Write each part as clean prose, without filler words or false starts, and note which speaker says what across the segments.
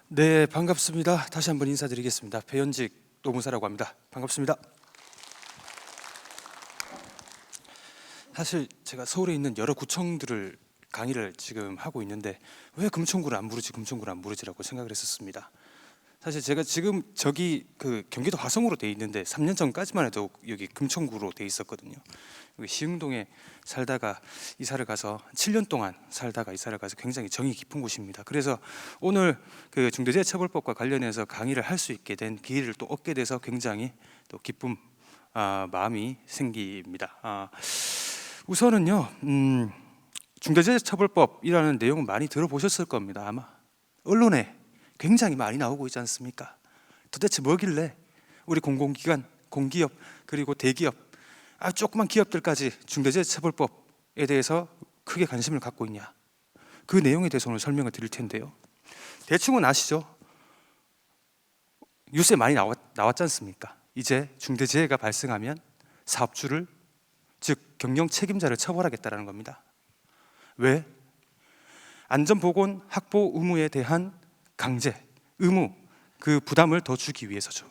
Speaker 1: 네, 반갑습니다. 다시 한번 인사드리겠습니다. 배현직 노무사라고 합니다. 반갑습니다. 사실 제가 서울에 있는 여러 구청들을 강의를 지금 하고 있는데 왜 금천구를 안 부르지라고 생각을 했었습니다. 사실 제가 지금 저기 경기도 화성으로 돼 있는데 3년 전까지만 해도 여기 금천구로 돼 있었거든요. 여기 시흥동에 살다가 이사를 가서 7년 동안 살다가 이사를 가서 굉장히 정이 깊은 곳입니다. 그래서 오늘 중대재해처벌법과 관련해서 강의를 할 수 있게 된 기회를 또 얻게 돼서 굉장히 또 기쁜 마음이 생깁니다. 우선은요, 중대재해처벌법이라는 내용은 많이 들어보셨을 겁니다. 아마 언론에 굉장히 많이 나오고 있지 않습니까? 도대체 뭐길래 우리 공공기관, 공기업 그리고 대기업, 조그만 기업들까지 중대재해처벌법에 대해서 크게 관심을 갖고 있냐? 그 내용에 대해서 오늘 설명을 드릴 텐데요. 대충은 아시죠? 뉴스에 많이 나왔지 않습니까? 이제 중대재해가 발생하면 사업주를, 즉 경영 책임자를 처벌하겠다는 겁니다. 왜? 안전보건 확보 의무에 대한 강제, 의무, 그 부담을 더 주기 위해서죠.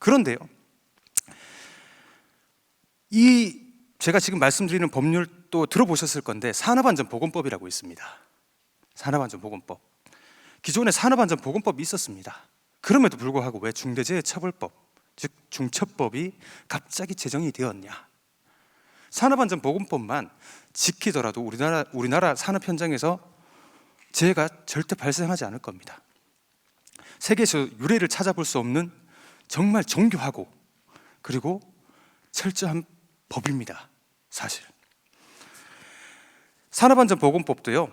Speaker 1: 그런데요, 제가 지금 말씀드리는 법률 또 들어보셨을 건데 산업안전보건법이라고 있습니다. 산업안전보건법. 기존에 산업안전보건법이 있었습니다. 그럼에도 불구하고 왜 중대재해처벌법, 즉 중처법이 갑자기 제정이 되었냐? 산업안전보건법만 지키더라도 우리나라 산업 현장에서 재해가 절대 발생하지 않을 겁니다. 세계에서 유례를 찾아볼 수 없는 정말 정교하고 그리고 철저한 법입니다. 사실 산업안전보건법도요,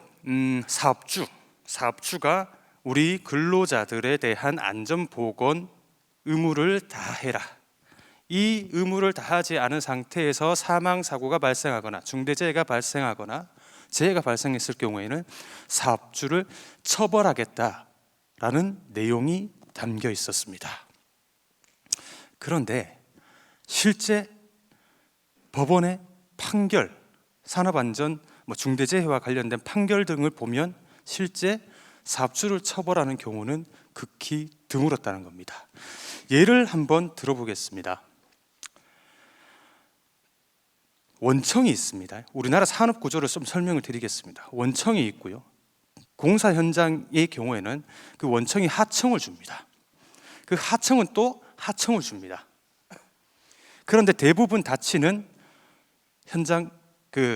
Speaker 1: 사업주가 우리 근로자들에 대한 안전보건 의무를 다해라. 이 의무를 다하지 않은 상태에서 사망사고가 발생하거나 중대재해가 발생하거나 재해가 발생했을 경우에는 사업주를 처벌하겠다라는 내용이 담겨 있었습니다. 그런데 실제 법원의 판결, 산업안전, 중대재해와 관련된 판결 등을 보면 실제 사업주를 처벌하는 경우는 극히 드물었다는 겁니다. 예를 한번 들어보겠습니다. 원청이 있습니다. 우리나라 산업 구조를 좀 설명을 드리겠습니다. 원청이 있고요. 공사 현장의 경우에는 그 원청이 하청을 줍니다. 그 하청은 또 하청을 줍니다. 그런데 대부분 다치는 현장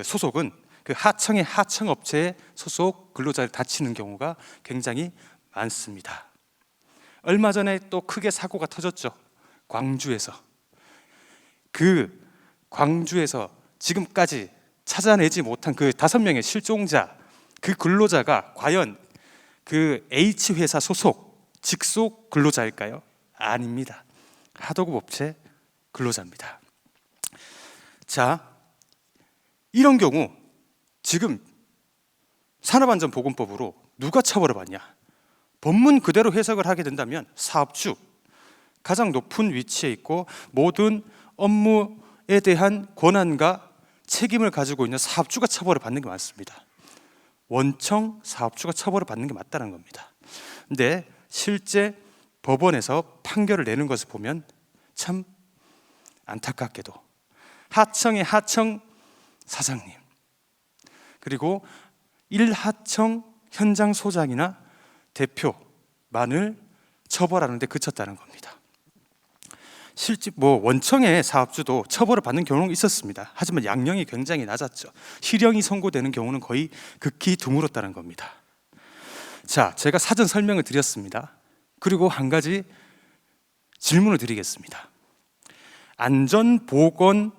Speaker 1: 소속은 그 하청의 하청업체의 소속 근로자를 다치는 경우가 굉장히 많습니다. 얼마 전에 또 크게 사고가 터졌죠. 광주에서. 광주에서 지금까지 찾아내지 못한 그 5명의 실종자, 그 근로자가 과연 그 H회사 소속, 직속 근로자일까요? 아닙니다. 하도급 업체 근로자입니다. 자, 이런 경우 지금 산업안전보건법으로 누가 처벌을 받냐? 법문 그대로 해석을 하게 된다면 사업주, 가장 높은 위치에 있고 모든 업무에 대한 권한과 책임을 가지고 있는 사업주가 처벌을 받는 게 맞습니다. 원청 사업주가 처벌을 받는 게 맞다는 겁니다. 근데 실제 법원에서 판결을 내는 것을 보면 참 안타깝게도 하청의 하청 사장님 그리고 1하청 현장 소장이나 대표만을 처벌하는 데 그쳤다는 겁니다. 실제 원청의 사업주도 처벌을 받는 경우는 있었습니다. 하지만 양형이 굉장히 낮았죠. 실형이 선고되는 경우는 거의 극히 드물었다는 겁니다. 자, 제가 사전 설명을 드렸습니다. 그리고 한 가지 질문을 드리겠습니다. 안전보건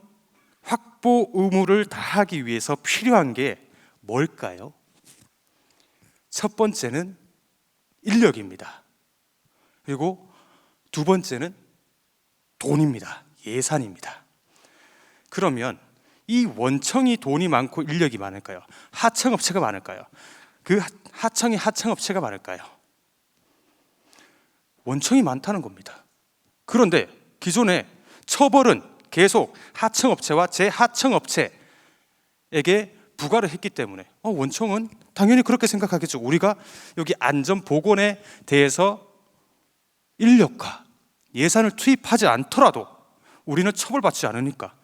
Speaker 1: 확보 의무를 다하기 위해서 필요한 게 뭘까요? 첫 번째는 인력입니다. 그리고 두 번째는 돈입니다. 예산입니다. 그러면 이 원청이 돈이 많고 인력이 많을까요? 하청업체가 많을까요? 그 하청이 하청업체가 많을까요? 원청이 많다는 겁니다. 그런데 기존에 처벌은 계속 하청업체와 재하청업체에게 부과를 했기 때문에 원청은 당연히 그렇게 생각하겠죠. 우리가 여기 안전보건에 대해서 인력과 예산을 투입하지 않더라도 우리는 처벌받지 않으니까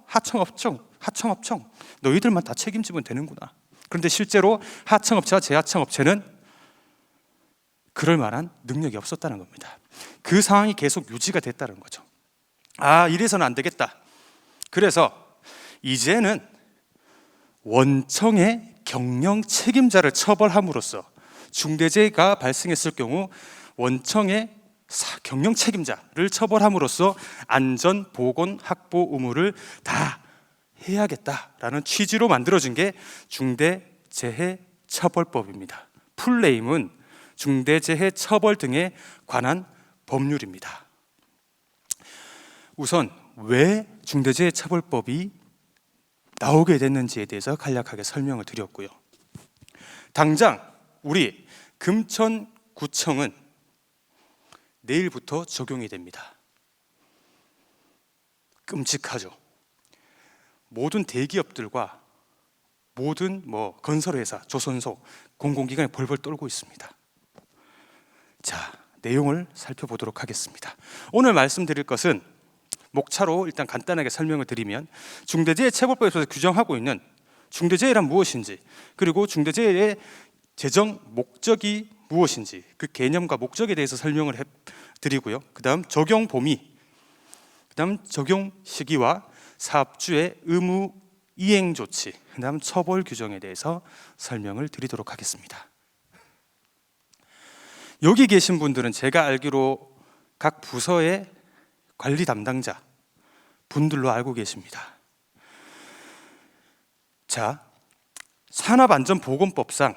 Speaker 1: 하청업청 너희들만 다 책임지면 되는구나. 그런데 실제로 하청업체와 재하청업체는 그럴 만한 능력이 없었다는 겁니다. 그 상황이 계속 유지가 됐다는 거죠. 이래서는 안 되겠다. 그래서 이제는 원청의 경영 책임자를 처벌함으로써 중대재해가 발생했을 경우 원청의 경영 책임자를 처벌함으로써 안전, 보건, 확보 의무를 다 해야겠다라는 취지로 만들어진 게 중대재해처벌법입니다. 풀네임은 중대재해처벌 등에 관한 법률입니다. 우선 왜 중대재해처벌법이 나오게 됐는지에 대해서 간략하게 설명을 드렸고요. 당장 우리 금천구청은 내일부터 적용이 됩니다. 끔찍하죠. 모든 대기업들과 모든 건설회사, 조선소, 공공기관이 벌벌 떨고 있습니다. 자, 내용을 살펴보도록 하겠습니다. 오늘 말씀드릴 것은 목차로 일단 간단하게 설명을 드리면 중대재해처벌법에서 규정하고 있는 중대재해란 무엇인지, 그리고 중대재해의 제정 목적이 무엇인지 그 개념과 목적에 대해서 설명을 드리고요. 그 다음 적용 범위, 그 다음 적용 시기와 사업주의 의무 이행 조치, 그 다음 처벌 규정에 대해서 설명을 드리도록 하겠습니다. 여기 계신 분들은 제가 알기로 각 부서의 관리 담당자 분들로 알고 계십니다. 자, 산업안전보건법상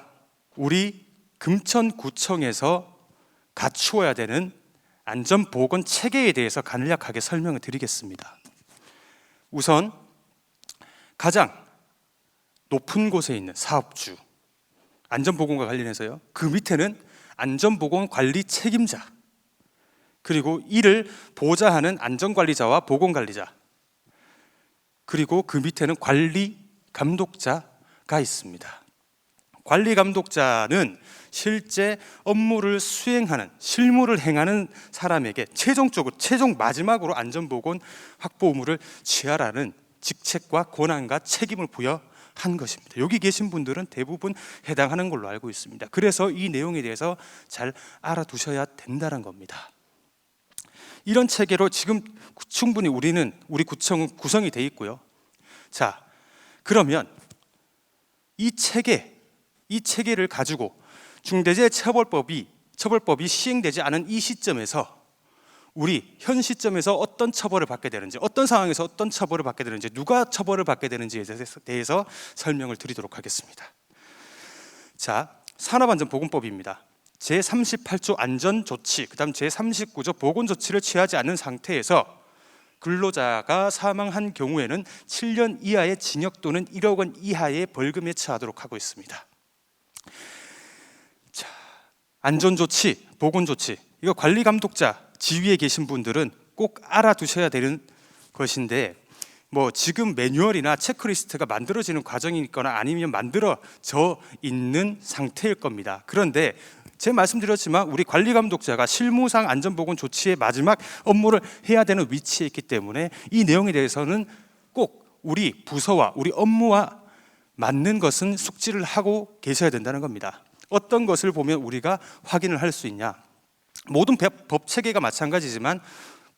Speaker 1: 우리 금천구청에서 갖추어야 되는 안전보건 체계에 대해서 간략하게 설명을 드리겠습니다. 우선 가장 높은 곳에 있는 사업주, 안전보건과 관련해서요. 그 밑에는 안전보건 관리 책임자, 그리고 이를 보좌하는 안전관리자와 보건관리자, 그리고 그 밑에는 관리 감독자가 있습니다. 관리 감독자는 실제 업무를 수행하는, 실무를 행하는 사람에게 최종 마지막으로 안전보건 확보 의무를 취하라는 직책과 권한과 책임을 부여한 것입니다. 여기 계신 분들은 대부분 해당하는 걸로 알고 있습니다. 그래서 이 내용에 대해서 잘 알아두셔야 된다는 겁니다. 이런 체계로 지금 충분히 우리 구청은 구성이 돼 있고요. 자, 그러면 이 체계를 가지고 중대재해처벌법이 시행되지 않은 이 시점에서 우리 현 시점에서 어떤 처벌을 받게 되는지, 어떤 상황에서 어떤 처벌을 받게 되는지, 누가 처벌을 받게 되는지에 대해서 설명을 드리도록 하겠습니다. 자, 산업안전보건법입니다. 제38조 안전조치, 그 다음 제39조 보건조치를 취하지 않는 상태에서 근로자가 사망한 경우에는 7년 이하의 징역 또는 1억 원 이하의 벌금에 처하도록 하고 있습니다. 자, 안전조치, 보건조치, 이거 관리감독자 지위에 계신 분들은 꼭 알아두셔야 되는 것인데, 지금 매뉴얼이나 체크리스트가 만들어지는 과정이 있거나 아니면 만들어져 있는 상태일 겁니다. 그런데 제가 말씀드렸지만 우리 관리감독자가 실무상 안전보건 조치의 마지막 업무를 해야 되는 위치에 있기 때문에 이 내용에 대해서는 꼭 우리 부서와 우리 업무와 맞는 것은 숙지를 하고 계셔야 된다는 겁니다. 어떤 것을 보면 우리가 확인을 할 수 있냐? 모든 법 체계가 마찬가지지만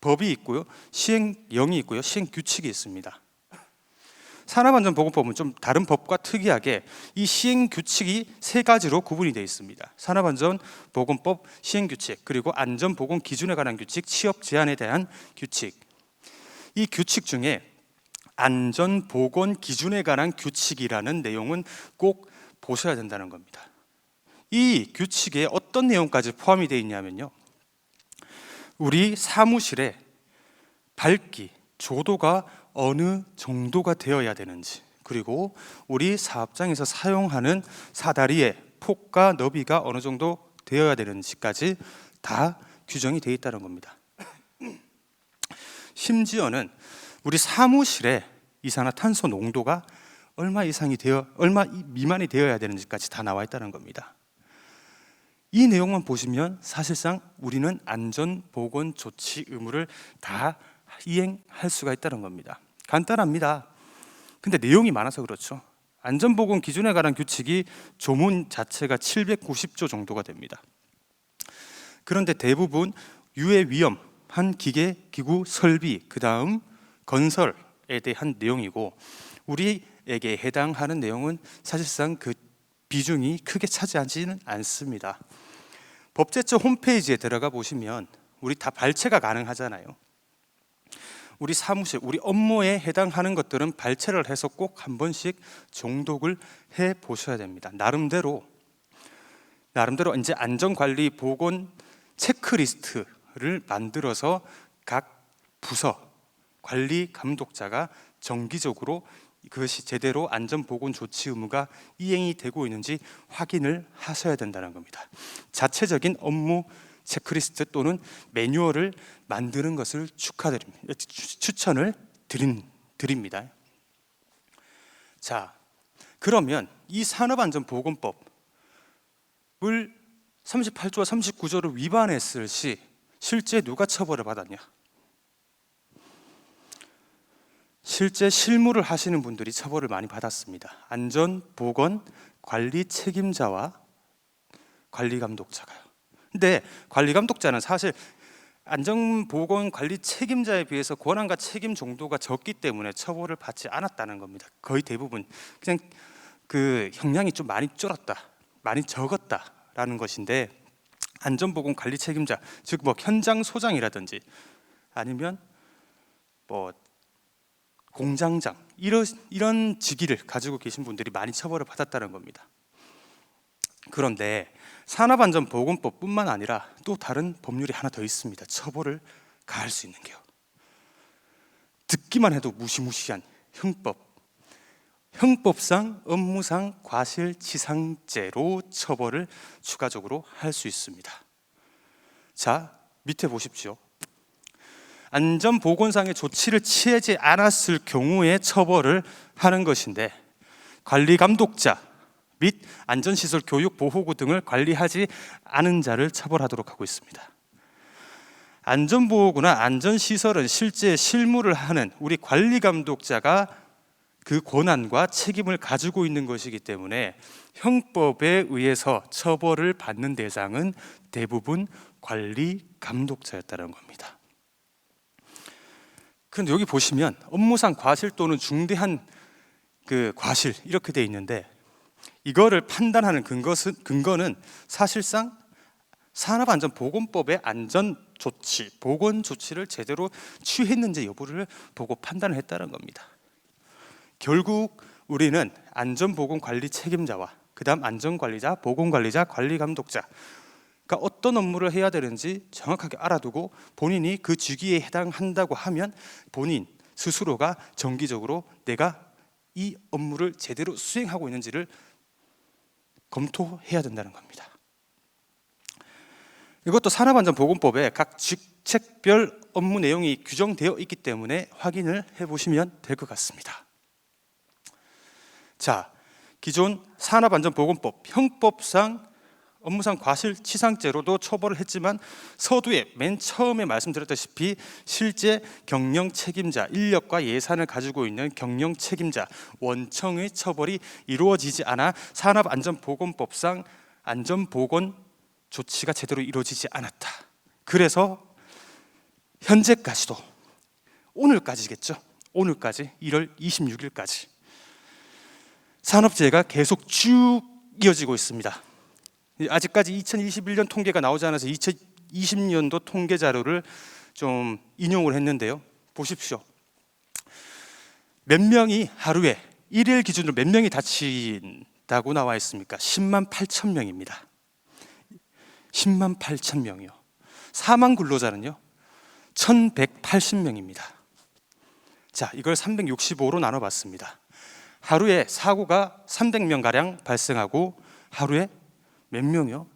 Speaker 1: 법이 있고요, 시행령이 있고요, 시행규칙이 있습니다. 산업안전보건법은 좀 다른 법과 특이하게 이 시행규칙이 세 가지로 구분이 되어 있습니다. 산업안전보건법 시행규칙, 그리고 안전보건 기준에 관한 규칙, 취업 제한에 대한 규칙. 이 규칙 중에 안전보건 기준에 관한 규칙이라는 내용은 꼭 보셔야 된다는 겁니다. 이 규칙에 어떤 내용까지 포함이 되어 있냐면요, 우리 사무실에 밝기, 조도가 어느 정도가 되어야 되는지, 그리고 우리 사업장에서 사용하는 사다리의 폭과 너비가 어느 정도 되어야 되는지까지 다 규정이 되어 있다는 겁니다. 심지어는 우리 사무실의 이산화탄소 농도가 얼마 미만이 되어야 되는지까지 다 나와 있다는 겁니다. 이 내용만 보시면 사실상 우리는 안전보건조치 의무를 다 이행할 수가 있다는 겁니다. 간단합니다. 근데 내용이 많아서 그렇죠. 안전보건 기준에 관한 규칙이 조문 자체가 790조 정도가 됩니다. 그런데 대부분 유해 위험한 기계, 기구, 설비, 그 다음 건설에 대한 내용이고, 우리에게 해당하는 내용은 사실상 그 비중이 크게 차지하지는 않습니다. 법제처 홈페이지에 들어가 보시면 우리 다 발췌가 가능하잖아요. 우리 사무실, 우리 업무에 해당하는 것들은 발췌를 해서 꼭 한 번씩 정독을 해 보셔야 됩니다. 나름대로 이제 안전관리 보건 체크리스트를 만들어서 각 부서 관리 감독자가 정기적으로 그것이 제대로 안전보건 조치 의무가 이행이 되고 있는지 확인을 하셔야 된다는 겁니다. 자체적인 업무 체크리스트 또는 매뉴얼을 만드는 것을 추천을 드립니다. 자, 그러면 이 산업안전보건법을 38조와 39조를 위반했을 시 실제 누가 처벌을 받았냐? 실제 실무를 하시는 분들이 처벌을 많이 받았습니다. 안전보건 관리 책임자와 관리감독자가요. 근데 관리감독자는 사실 안전보건 관리 책임자에 비해서 권한과 책임 정도가 적기 때문에 처벌을 받지 않았다는 겁니다. 거의 대부분 그냥 그 형량이 좀 많이 줄었다, 많이 적었다라는 것인데, 안전보건 관리 책임자, 즉 뭐 현장 소장이라든지 아니면 뭐 공장장 이런 직위를 가지고 계신 분들이 많이 처벌을 받았다는 겁니다. 그런데 산업안전보건법뿐만 아니라 또 다른 법률이 하나 더 있습니다. 처벌을 가할 수 있는 게요. 듣기만 해도 무시무시한 형법상 업무상 과실치상죄로 처벌을 추가적으로 할 수 있습니다. 자, 밑에 보십시오. 안전보건상의 조치를 취하지 않았을 경우에 처벌을 하는 것인데, 관리감독자 및 안전시설 교육 보호구 등을 관리하지 않은 자를 처벌하도록 하고 있습니다. 안전보호구나 안전시설은 실제 실무를 하는 우리 관리감독자가 그 권한과 책임을 가지고 있는 것이기 때문에 형법에 의해서 처벌을 받는 대상은 대부분 관리감독자였다는 겁니다. 그런데 여기 보시면 업무상 과실 또는 중대한 그 과실 이렇게 돼 있는데, 이거를 판단하는 근거는 사실상 산업안전보건법의 안전조치, 보건조치를 제대로 취했는지 여부를 보고 판단을 했다는 겁니다. 결국 우리는 안전보건관리 책임자와 그 다음 안전관리자, 보건관리자, 관리감독자, 그러니까 어떤 업무를 해야 되는지 정확하게 알아두고 본인이 그 직위에 해당한다고 하면 본인 스스로가 정기적으로 내가 이 업무를 제대로 수행하고 있는지를 검토해야 된다는 겁니다. 이것도 산업안전보건법에 각 직책별 업무 내용이 규정되어 있기 때문에 확인을 해보시면 될 것 같습니다. 자, 기존 산업안전보건법 형법상 업무상 과실치상죄로도 처벌을 했지만 서두에 맨 처음에 말씀드렸다시피 실제 경영 책임자, 인력과 예산을 가지고 있는 경영 책임자, 원청의 처벌이 이루어지지 않아 산업안전보건법상 안전보건 조치가 제대로 이루어지지 않았다. 그래서 현재까지도 오늘까지겠죠. 오늘까지 1월 26일까지 산업재해가 계속 쭉 이어지고 있습니다. 아직까지 2021년 통계가 나오지 않아서 2020년도 통계 자료를 좀 인용을 했는데요. 보십시오. 몇 명이 하루에 일일 기준으로 몇 명이 다친다고 나와 있습니까? 10만 8천 명입니다. 10만 8천 명이요. 사망 근로자는요 1180명입니다. 자, 이걸 365로 나눠봤습니다. 하루에 사고가 300명가량 발생하고 하루에 몇 명이요?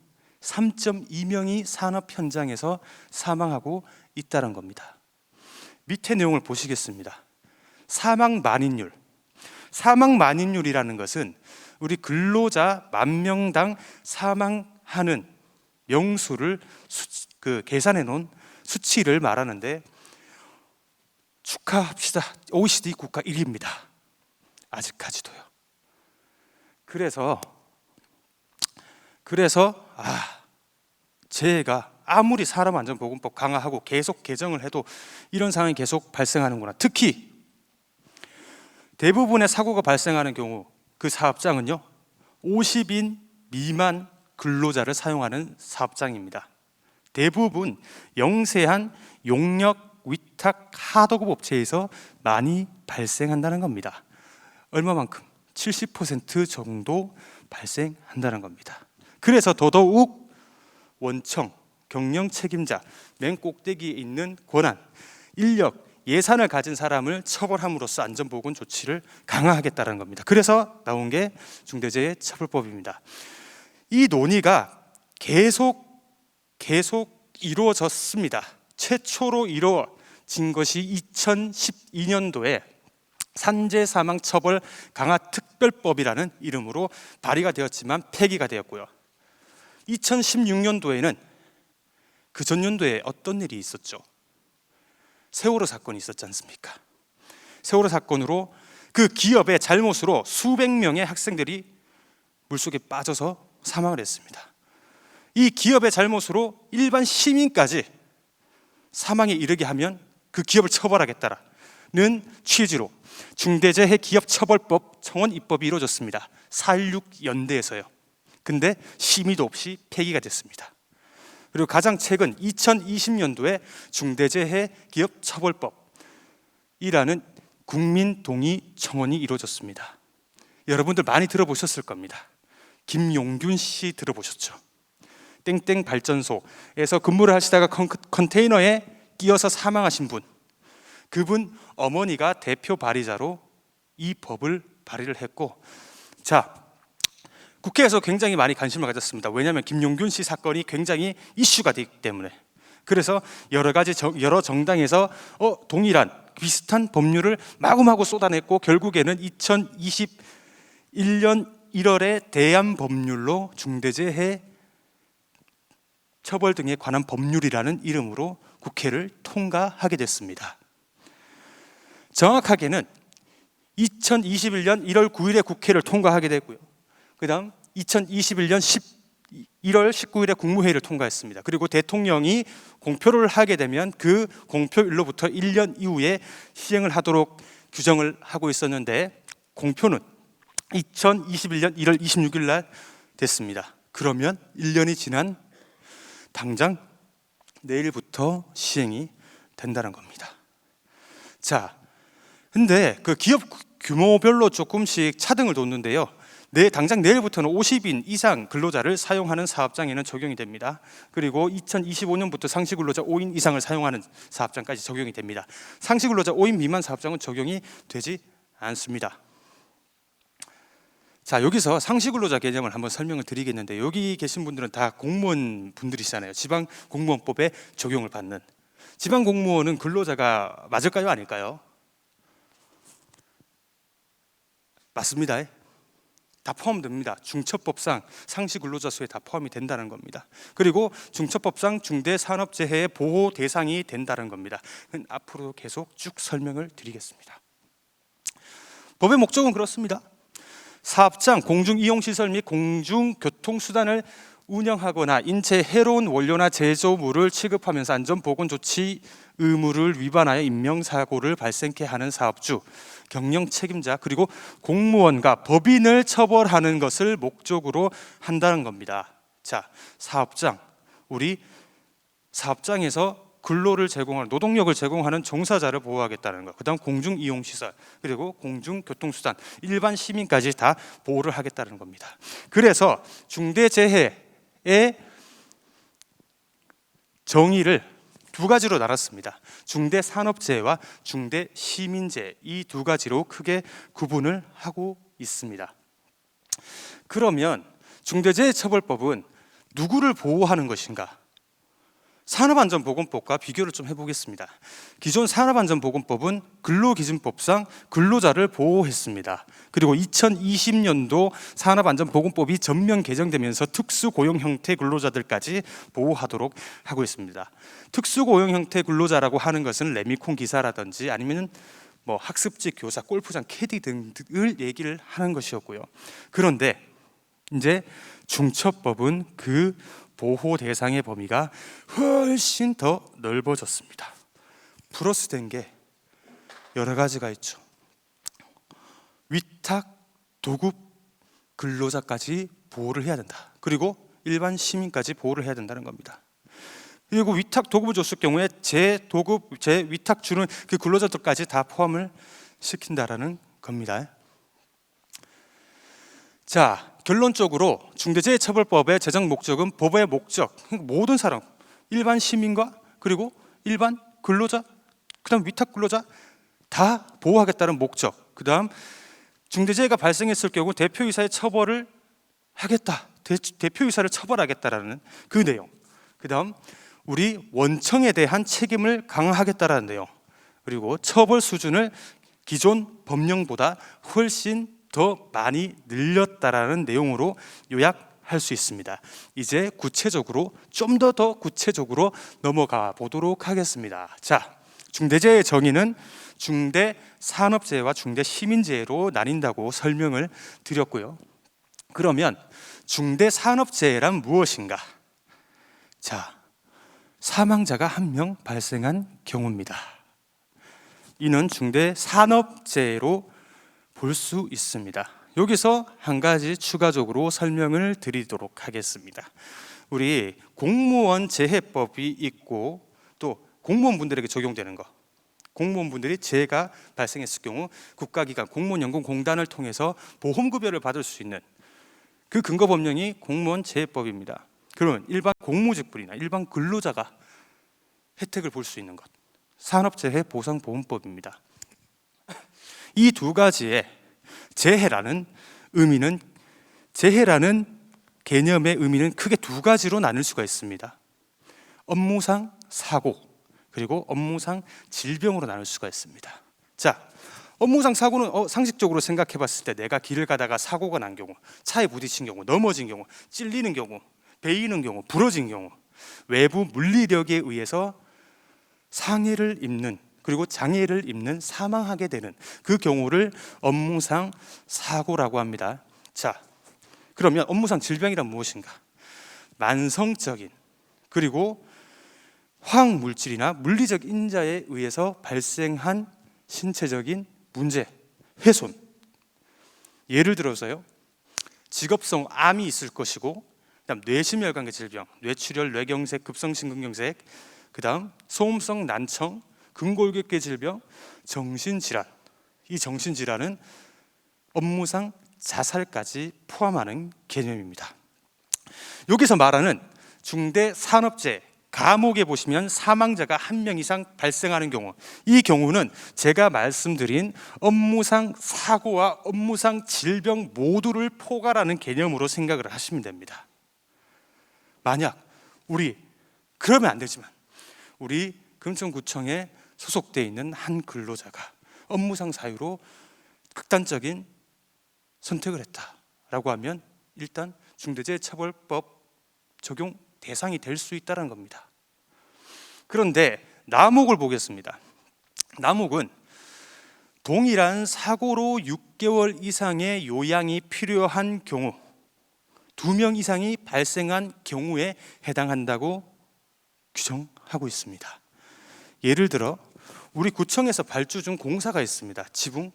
Speaker 1: 3.2명이 산업 현장에서 사망하고 있다는 겁니다. 밑에 내용을 보시겠습니다. 사망 만인율, 사망 만인율이라는 것은 우리 근로자 10,000명당 사망하는 명수를 계산해 놓은 수치를 말하는데, 축하합시다. OECD 국가 1위입니다. 아직까지도요. 그래서 제가 아무리 사람안전보건법 강화하고 계속 개정을 해도 이런 상황이 계속 발생하는구나. 특히 대부분의 사고가 발생하는 경우 그 사업장은요, 50인 미만 근로자를 사용하는 사업장입니다. 대부분 영세한 용역, 위탁, 하도급 업체에서 많이 발생한다는 겁니다. 얼마만큼? 70% 정도 발생한다는 겁니다. 그래서 더더욱 원청, 경영 책임자, 맨 꼭대기에 있는 권한, 인력, 예산을 가진 사람을 처벌함으로써 안전보건 조치를 강화하겠다는 겁니다. 그래서 나온 게 중대재해처벌법입니다. 이 논의가 계속 이루어졌습니다. 최초로 이루어진 것이 2012년도에 산재사망처벌 강화특별법이라는 이름으로 발의가 되었지만 폐기가 되었고요. 2016년도에는 그 전년도에 어떤 일이 있었죠? 세월호 사건이 있었지 않습니까? 세월호 사건으로 그 기업의 잘못으로 수백 명의 학생들이 물속에 빠져서 사망을 했습니다. 이 기업의 잘못으로 일반 시민까지 사망에 이르게 하면 그 기업을 처벌하겠다는 취지로 중대재해기업처벌법 청원 입법이 이루어졌습니다. 4.16 연대에서요. 근데 심의도 없이 폐기가 됐습니다. 그리고 가장 최근 2020년도에 중대재해기업처벌법이라는 국민 동의 청원이 이루어졌습니다. 여러분들 많이 들어보셨을 겁니다. 김용균 씨 들어보셨죠? 땡땡 발전소에서 근무를 하시다가 컨테이너에 끼어서 사망하신 분, 그분 어머니가 대표 발의자로 이 법을 발의를 했고, 자, 국회에서 굉장히 많이 관심을 가졌습니다. 왜냐하면 김용균 씨 사건이 굉장히 이슈가 되기 때문에. 그래서 여러 정당에서 동일한 비슷한 법률을 마구마구 쏟아냈고, 결국에는 2021년 1월에 대안법률로 중대재해 처벌 등에 관한 법률이라는 이름으로 국회를 통과하게 됐습니다. 정확하게는 2021년 1월 9일에 국회를 통과하게 됐고요. 그 다음 2021년 1월 19일에 국무회의를 통과했습니다. 그리고 대통령이 공표를 하게 되면 그 공표일로부터 1년 이후에 시행을 하도록 규정을 하고 있었는데, 공표는 2021년 1월 26일 날 됐습니다. 그러면 1년이 지난 당장 내일부터 시행이 된다는 겁니다. 자, 근데 그 기업 규모별로 조금씩 차등을 뒀는데요. 당장 내일부터는 50인 이상 근로자를 사용하는 사업장에는 적용이 됩니다. 그리고 2025년부터 상시 근로자 5인 이상을 사용하는 사업장까지 적용이 됩니다. 상시 근로자 5인 미만 사업장은 적용이 되지 않습니다. 자, 여기서 상시 근로자 개념을 한번 설명을 드리겠는데, 여기 계신 분들은 다 공무원 분들이시잖아요. 지방공무원법에 적용을 받는. 지방공무원은 근로자가 맞을까요, 아닐까요? 맞습니다. 다 포함됩니다. 중처법상 상시 근로자 수에 다 포함이 된다는 겁니다. 그리고 중처법상 중대산업재해의 보호 대상이 된다는 겁니다. 앞으로 계속 쭉 설명을 드리겠습니다. 법의 목적은 그렇습니다. 사업장, 공중이용시설 및 공중교통수단을 운영하거나 인체에 해로운 원료나 제조물을 취급하면서 안전보건조치 의무를 위반하여 인명사고를 발생케 하는 사업주, 경영 책임자, 그리고 공무원과 법인을 처벌하는 것을 목적으로 한다는 겁니다. 자, 사업장, 우리 사업장에서 근로를 제공하는, 노동력을 제공하는 종사자를 보호하겠다는 것. 그다음 공중이용시설, 그리고 공중교통수단, 일반 시민까지 다 보호를 하겠다는 겁니다. 그래서 중대재해의 정의를 두 가지로 나눴습니다. 중대산업재해와 중대시민재해, 이 두 가지로 크게 구분을 하고 있습니다. 그러면 중대재해처벌법은 누구를 보호하는 것인가? 산업안전보건법과 비교를 좀 해보겠습니다. 기존 산업안전보건법은 근로기준법상 근로자를 보호했습니다. 그리고 2020년도 산업안전보건법이 전면 개정되면서 특수고용 형태 근로자들까지 보호하도록 하고 있습니다. 특수고용 형태 근로자라고 하는 것은 레미콘 기사라든지 아니면 뭐 학습지 교사, 골프장 캐디 등을 얘기를 하는 것이었고요. 그런데 이제 중처법은 그 보호 대상의 범위가 훨씬 더 넓어졌습니다. 플러스 된 게 여러 가지가 있죠. 위탁, 도급 근로자까지 보호를 해야 된다. 그리고 일반 시민까지 보호를 해야 된다는 겁니다. 그리고 위탁, 도급을 줬을 경우에 재도급, 재위탁 주는 그 근로자들까지 다 포함을 시킨다라는 겁니다. 자, 결론적으로 중대재해처벌법의 제정 목적은 법의 목적, 모든 사람, 일반 시민과 그리고 일반 근로자, 그다음 위탁 근로자 다 보호하겠다는 목적. 그다음 중대재해가 발생했을 경우 대표이사의 처벌을 하겠다, 대표이사를 처벌하겠다라는 그 내용. 그다음 우리 원청에 대한 책임을 강화하겠다라는 내용. 그리고 처벌 수준을 기존 법령보다 훨씬 더 많이 늘렸다라는 내용으로 요약할 수 있습니다. 이제 구체적으로 좀 더 구체적으로 넘어가 보도록 하겠습니다. 자, 중대재해 정의는 중대산업재해와 중대시민재해로 나뉜다고 설명을 드렸고요. 그러면 중대산업재해란 무엇인가? 자, 사망자가 1명 발생한 경우입니다. 이는 중대산업재해로 볼 수 있습니다. 여기서 한 가지 추가적으로 설명을 드리도록 하겠습니다. 우리 공무원 재해법이 있고 또 공무원분들에게 적용되는 거. 공무원분들이 재해가 발생했을 경우 국가기관 공무원연금공단을 통해서 보험급여를 받을 수 있는 그 근거법령이 공무원 재해법입니다. 그러면 일반 공무직분이나 일반 근로자가 혜택을 볼 수 있는 것, 산업재해보상보험법입니다. 이 두 가지의 재해라는 개념의 의미는 크게 두 가지로 나눌 수가 있습니다. 업무상 사고 그리고 업무상 질병으로 나눌 수가 있습니다. 자, 업무상 사고는 상식적으로 생각해 봤을 때 내가 길을 가다가 사고가 난 경우, 차에 부딪힌 경우, 넘어진 경우, 찔리는 경우, 베이는 경우, 부러진 경우, 외부 물리력에 의해서 상해를 입는 그리고 장애를 입는 사망하게 되는 그 경우를 업무상 사고라고 합니다. 자, 그러면 업무상 질병이란 무엇인가? 만성적인 그리고 화학물질이나 물리적 인자에 의해서 발생한 신체적인 문제, 훼손. 예를 들어서요, 직업성 암이 있을 것이고, 그다음 뇌심혈관계 질병, 뇌출혈, 뇌경색, 급성심근경색, 그다음 소음성 난청, 근골격계 질병, 정신질환. 이 정신질환은 업무상 자살까지 포함하는 개념입니다. 여기서 말하는 중대산업재해, 감옥에 보시면 사망자가 1명 이상 발생하는 경우, 이 경우는 제가 말씀드린 업무상 사고와 업무상 질병 모두를 포괄하는 개념으로 생각을 하시면 됩니다. 만약 그러면 안 되지만 우리 금천구청에 소속되어 있는 한 근로자가 업무상 사유로 극단적인 선택을 했다라고 하면 일단 중대재해처벌법 적용 대상이 될 수 있다는 겁니다. 그런데 남욱을 보겠습니다. 남욱은 동일한 사고로 6개월 이상의 요양이 필요한 경우, 2명 이상이 발생한 경우에 해당한다고 규정하고 있습니다. 예를 들어 우리 구청에서 발주 중 공사가 있습니다. 지붕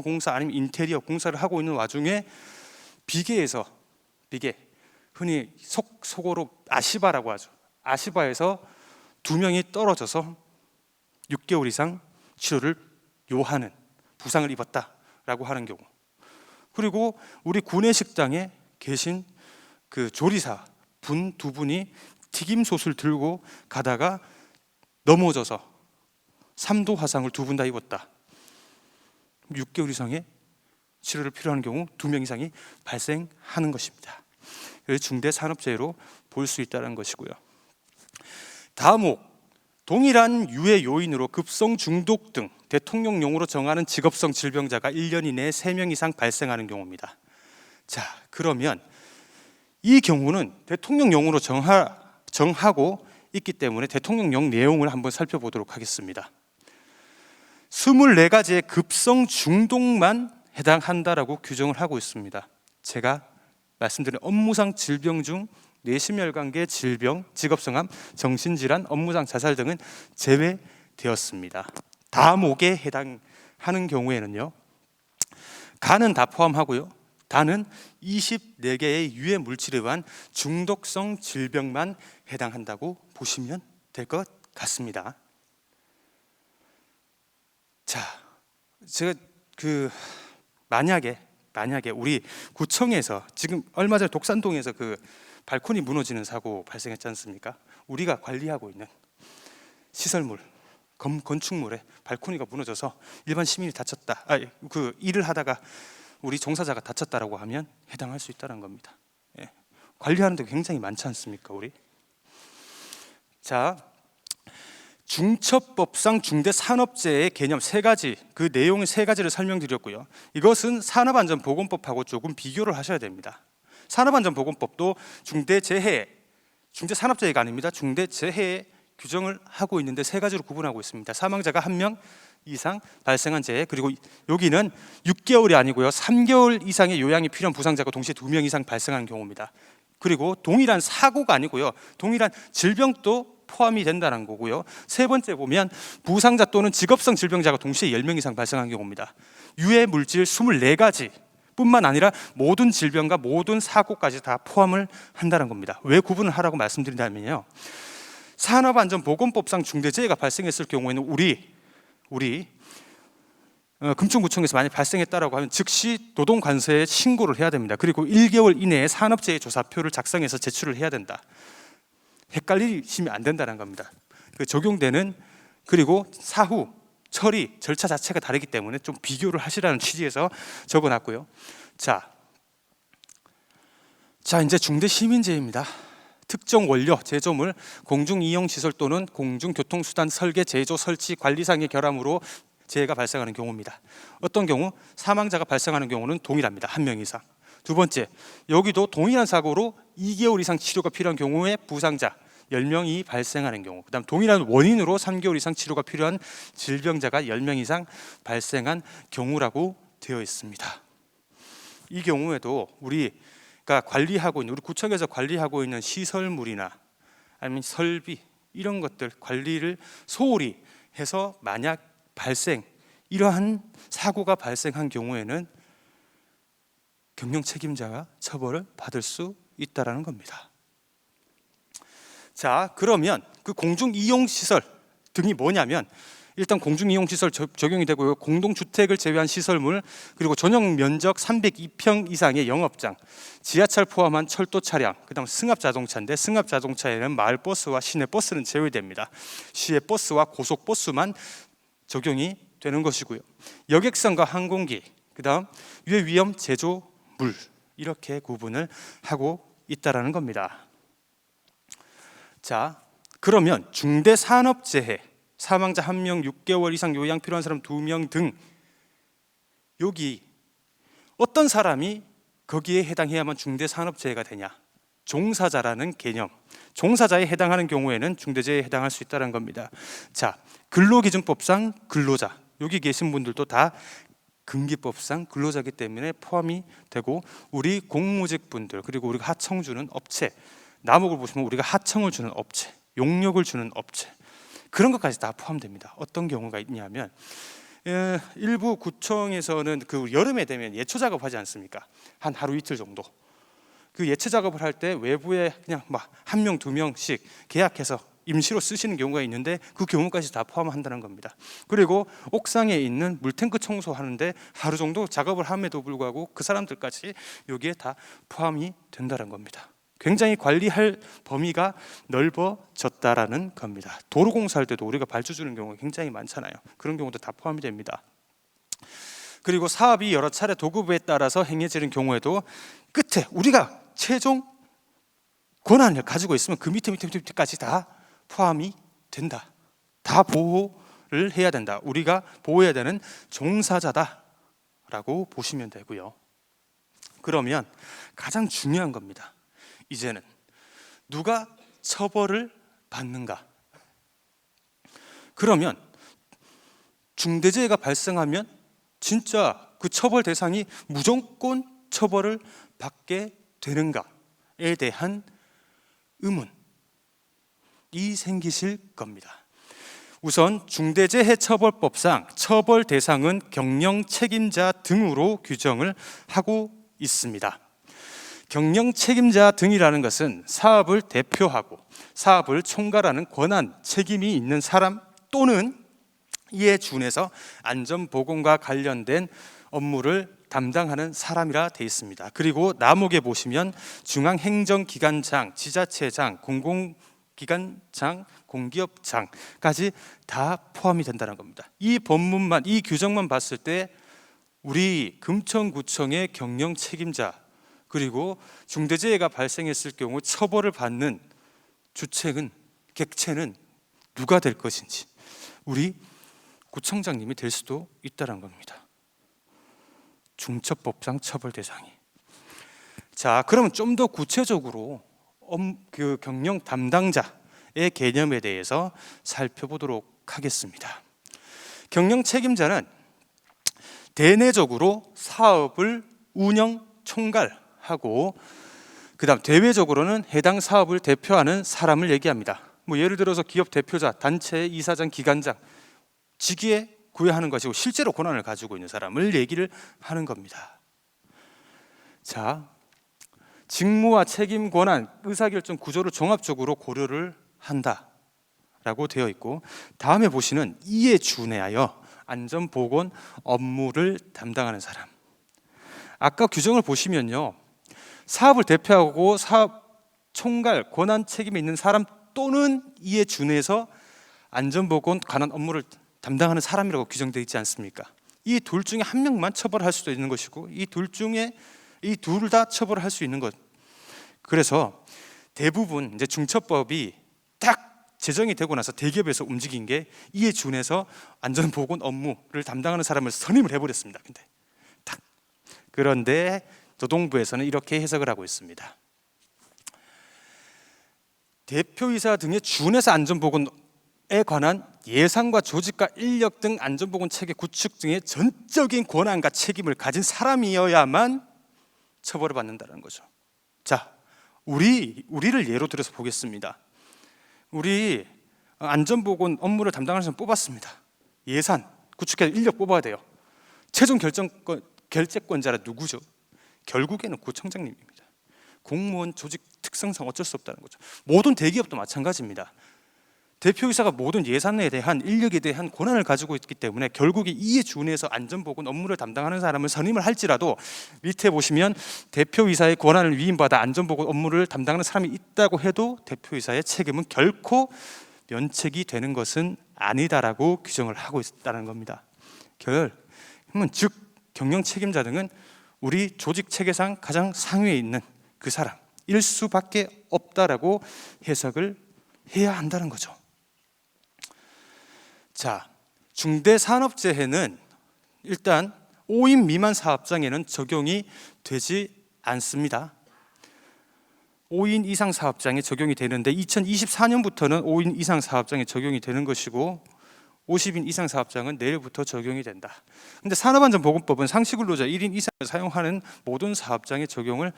Speaker 1: 공사 아니면 인테리어 공사를 하고 있는 와중에 비계, 흔히 속어로 아시바라고 하죠. 아시바에서 2명이 떨어져서 6개월 이상 치료를 요하는 부상을 입었다라고 하는 경우, 그리고 우리 구내식당에 계신 그 조리사 분 2분이 튀김솥을 들고 가다가 넘어져서 3도 화상을 2분 다 입었다. 6개월 이상의 치료를 필요한 경우 2명 이상이 발생하는 것입니다. 중대산업재해로 볼 수 있다는 것이고요. 다목, 동일한 유해 요인으로 급성 중독 등 대통령령으로 정하는 직업성 질병자가 1년 이내에 3명 이상 발생하는 경우입니다. 자, 그러면 이 경우는 대통령령으로 정하고 있기 때문에 대통령령 내용을 한번 살펴보도록 하겠습니다. 24가지의 급성 중독만 해당한다라고 규정을 하고 있습니다. 제가 말씀드린 업무상 질병 중 뇌심혈관계 질병, 직업성암, 정신질환, 업무상 자살 등은 제외되었습니다. 다목에 해당하는 경우에는요, 간은 다 포함하고요, 단은 24개의 유해 물질에 의한 중독성 질병만 해당한다고 보시면 될 것 같습니다. 자, 제가 만약에 우리 구청에서 지금 얼마 전에 독산동에서 그 발코니 무너지는 사고 발생했지 않습니까? 우리가 관리하고 있는 시설물, 건축물에 발코니가 무너져서 일반 시민이 다쳤다, 그 일을 하다가 우리 종사자가 다쳤다라고 하면 해당할 수 있다는 겁니다. 예. 관리하는 데 굉장히 많지 않습니까, 우리? 자, 중처법상 중대산업재해의 개념 3가지, 그 내용 3가지를 설명드렸고요. 이것은 산업안전보건법하고 조금 비교를 하셔야 됩니다. 산업안전보건법도 중대산업재해가 아닙니다. 중대재해의 규정을 하고 있는데 3가지로 구분하고 있습니다. 사망자가 1명 이상 발생한 재해, 그리고 여기는 6개월이 아니고요, 3개월 이상의 요양이 필요한 부상자가 동시에 2명 이상 발생하는 경우입니다. 그리고 동일한 사고가 아니고요, 동일한 질병도 포함이 된다는 거고요. 3번째 보면 부상자 또는 직업성 질병자가 동시에 10명 이상 발생하는 경우입니다. 유해 물질 24가지 뿐만 아니라 모든 질병과 모든 사고까지 다 포함을 한다는 겁니다. 왜 구분을 하라고 말씀드린다면요, 산업안전보건법상 중대재해가 발생했을 경우에는 우리 금천구청에서 만약 발생했다라고 하면 즉시 노동관서에 신고를 해야 됩니다. 그리고 1개월 이내에 산업재해조사표를 작성해서 제출을 해야 된다. 헷갈리시면 안 된다는 겁니다. 그 적용되는, 그리고 사후 처리 절차 자체가 다르기 때문에 좀 비교를 하시라는 취지에서 적어놨고요. 자, 이제 중대시민재해입니다. 특정 원료, 제조물, 공중이용시설 또는 공중교통수단 설계, 제조, 설치, 관리상의 결함으로 재해가 발생하는 경우입니다. 어떤 경우? 사망자가 발생하는 경우는 동일합니다. 1명 이상. 2번째, 여기도 동일한 사고로 2개월 이상 치료가 필요한 경우에 부상자 10명이 발생하는 경우, 그 다음 동일한 원인으로 3개월 이상 치료가 필요한 질병자가 10명 이상 발생한 경우라고 되어 있습니다. 이 경우에도 우리가 관리하고 있는, 우리 구청에서 관리하고 있는 시설물이나 아니면 설비 이런 것들 관리를 소홀히 해서 만약 이러한 사고가 발생한 경우에는 경영 책임자가 처벌을 받을 수 있다라는 겁니다. 자, 그러면 그 공중이용시설 등이 뭐냐면, 일단 공중이용시설 적용이 되고요, 공동주택을 제외한 시설물, 그리고 전용 면적 302평 이상의 영업장, 지하철 포함한 철도 차량, 그 다음 승합자동차인데 승합자동차에는 마을버스와 시내버스는 제외됩니다. 시외버스와 고속버스만 적용이 되는 것이고요. 여객선과 항공기, 그 다음 유해위험 제조물, 이렇게 구분을 하고 있다라는 겁니다. 자, 그러면 중대산업재해, 사망자 1명, 6개월 이상 요양 필요한 사람 2명 등, 여기 어떤 사람이 거기에 해당해야만 중대산업재해가 되냐? 종사자라는 개념, 종사자에 해당하는 경우에는 중대재해에 해당할 수 있다는 겁니다. 자, 근로기준법상 근로자, 여기 계신 분들도 다 근기법상 근로자이기 때문에 포함이 되고, 우리 공무직분들, 그리고 우리가 하청 주는 업체, 남목을 보시면 우리가 하청을 주는 업체, 용역을 주는 업체, 그런 것까지 다 포함됩니다. 어떤 경우가 있냐면, 일부 구청에서는 그 여름에 되면 예초 작업하지 않습니까? 한 하루 이틀 정도. 그 예초 작업을 할 때 외부에 그냥 막 1명, 2명씩 계약해서 임시로 쓰시는 경우가 있는데, 그 경우까지 다 포함한다는 겁니다. 그리고 옥상에 있는 물탱크 청소하는데 하루 정도 작업을 함에도 불구하고 그 사람들까지 여기에 다 포함이 된다는 겁니다. 굉장히 관리할 범위가 넓어졌다라는 겁니다. 도로 공사할 때도 우리가 발주 주는 경우가 굉장히 많잖아요. 그런 경우도 다 포함이 됩니다. 그리고 사업이 여러 차례 도급에 따라서 행해지는 경우에도 끝에 우리가 최종 권한을 가지고 있으면 그 밑에까지 다 포함이 된다. 다 보호를 해야 된다. 우리가 보호해야 되는 종사자다라고 보시면 되고요. 그러면 가장 중요한 겁니다. 이제는 누가 처벌을 받는가? 그러면 중대재해가 발생하면 진짜 그 처벌 대상이 무조건 처벌을 받게 되는가에 대한 의문이 생기실 겁니다. 우선 중대재해처벌법상 처벌 대상은 경영 책임자 등으로 규정을 하고 있습니다. 경영 책임자 등이라는 것은 사업을 대표하고 사업을 총괄하는 권한, 책임이 있는 사람 또는 이에 준해서 안전보건과 관련된 업무를 담당하는 사람이라 되어 있습니다. 그리고 남목에 보시면 중앙행정기관장, 지자체장, 공공기관장, 공기업장까지 다 포함이 된다는 겁니다. 이 법문만, 이 규정만 봤을 때 우리 금천구청의 경영 책임자 그리고 중대재해가 발생했을 경우 처벌을 받는 주체는, 객체는 누가 될 것인지 우리 구청장님이 될 수도 있다는 겁니다. 중처법상 처벌 대상이. 자, 그러면 좀 더 구체적으로 그 경영 담당자의 개념에 대해서 살펴보도록 하겠습니다. 경영 책임자는 대내적으로 사업을 운영 총괄하고 그다음 대외적으로는 해당 사업을 대표하는 사람을 얘기합니다. 예를 들어서 기업 대표자, 단체 이사장, 기관장, 직위에 구애하는 것이고 실제로 권한을 가지고 있는 사람을 얘기를 하는 겁니다. 자, 직무와 책임, 권한, 의사결정 구조를 종합적으로 고려를 한다라고 되어 있고, 다음에 보시는 이에 준하여 안전보건 업무를 담당하는 사람. 아까 규정을 보시면요, 사업을 대표하고 사업 총괄, 권한, 책임이 있는 사람 또는 이에 준해서 안전보건 관한 업무를 담당하는 사람이라고 규정되어 있지 않습니까? 이 둘 중에 한 명만 처벌할 수도 있는 것이고 이 둘 중에 이 둘 다 처벌을 할 수 있는 것. 그래서 대부분 이제 중처법이 딱 제정이 되고 나서 대기업에서 움직인 게 이에 준해서 안전보건 업무를 담당하는 사람을 선임을 해버렸습니다. 근데 딱 그런데 노동부에서는 이렇게 해석을 하고 있습니다. 대표이사 등의 준해서 안전보건에 관한 예산과 조직과 인력 등 안전보건 체계 구축 등의 전적인 권한과 책임을 가진 사람이어야만 처벌을 받는다는 거죠. 자, 우리를 예로 들어서 보겠습니다. 우리 안전보건 업무를 담당하는 사람 뽑았습니다. 예산, 구축해서 인력 뽑아야 돼요. 최종 결재권자라 누구죠? 결국에는 구청장님입니다. 공무원 조직 특성상 어쩔 수 없다는 거죠. 모든 대기업도 마찬가지입니다. 대표이사가 모든 예산에 대한 인력에 대한 권한을 가지고 있기 때문에 결국에 이에 준해서 안전보건 업무를 담당하는 사람을 선임을 할지라도 밑에 보시면 대표이사의 권한을 위임받아 안전보건 업무를 담당하는 사람이 있다고 해도 대표이사의 책임은 결코 면책이 되는 것은 아니다라고 규정을 하고 있다는 겁니다. 즉 경영 책임자 등은 우리 조직 체계상 가장 상위에 있는 그 사람일 수밖에 없다라고 해석을 해야 한다는 거죠. 자, 중대산업재해는 일단 5인 미만 사업장에는 적용이 되지 않습니다. 5인 이상 사업장에 적용이 되는데 2024년부터는 5인 이상 사업장에 적용이 되는 것이고 50인 이상 사업장은 내일부터 적용이 된다. 근데 산업안전보건법은 상시근로자 1인 이상을 사용하는 모든 사업장에 적용을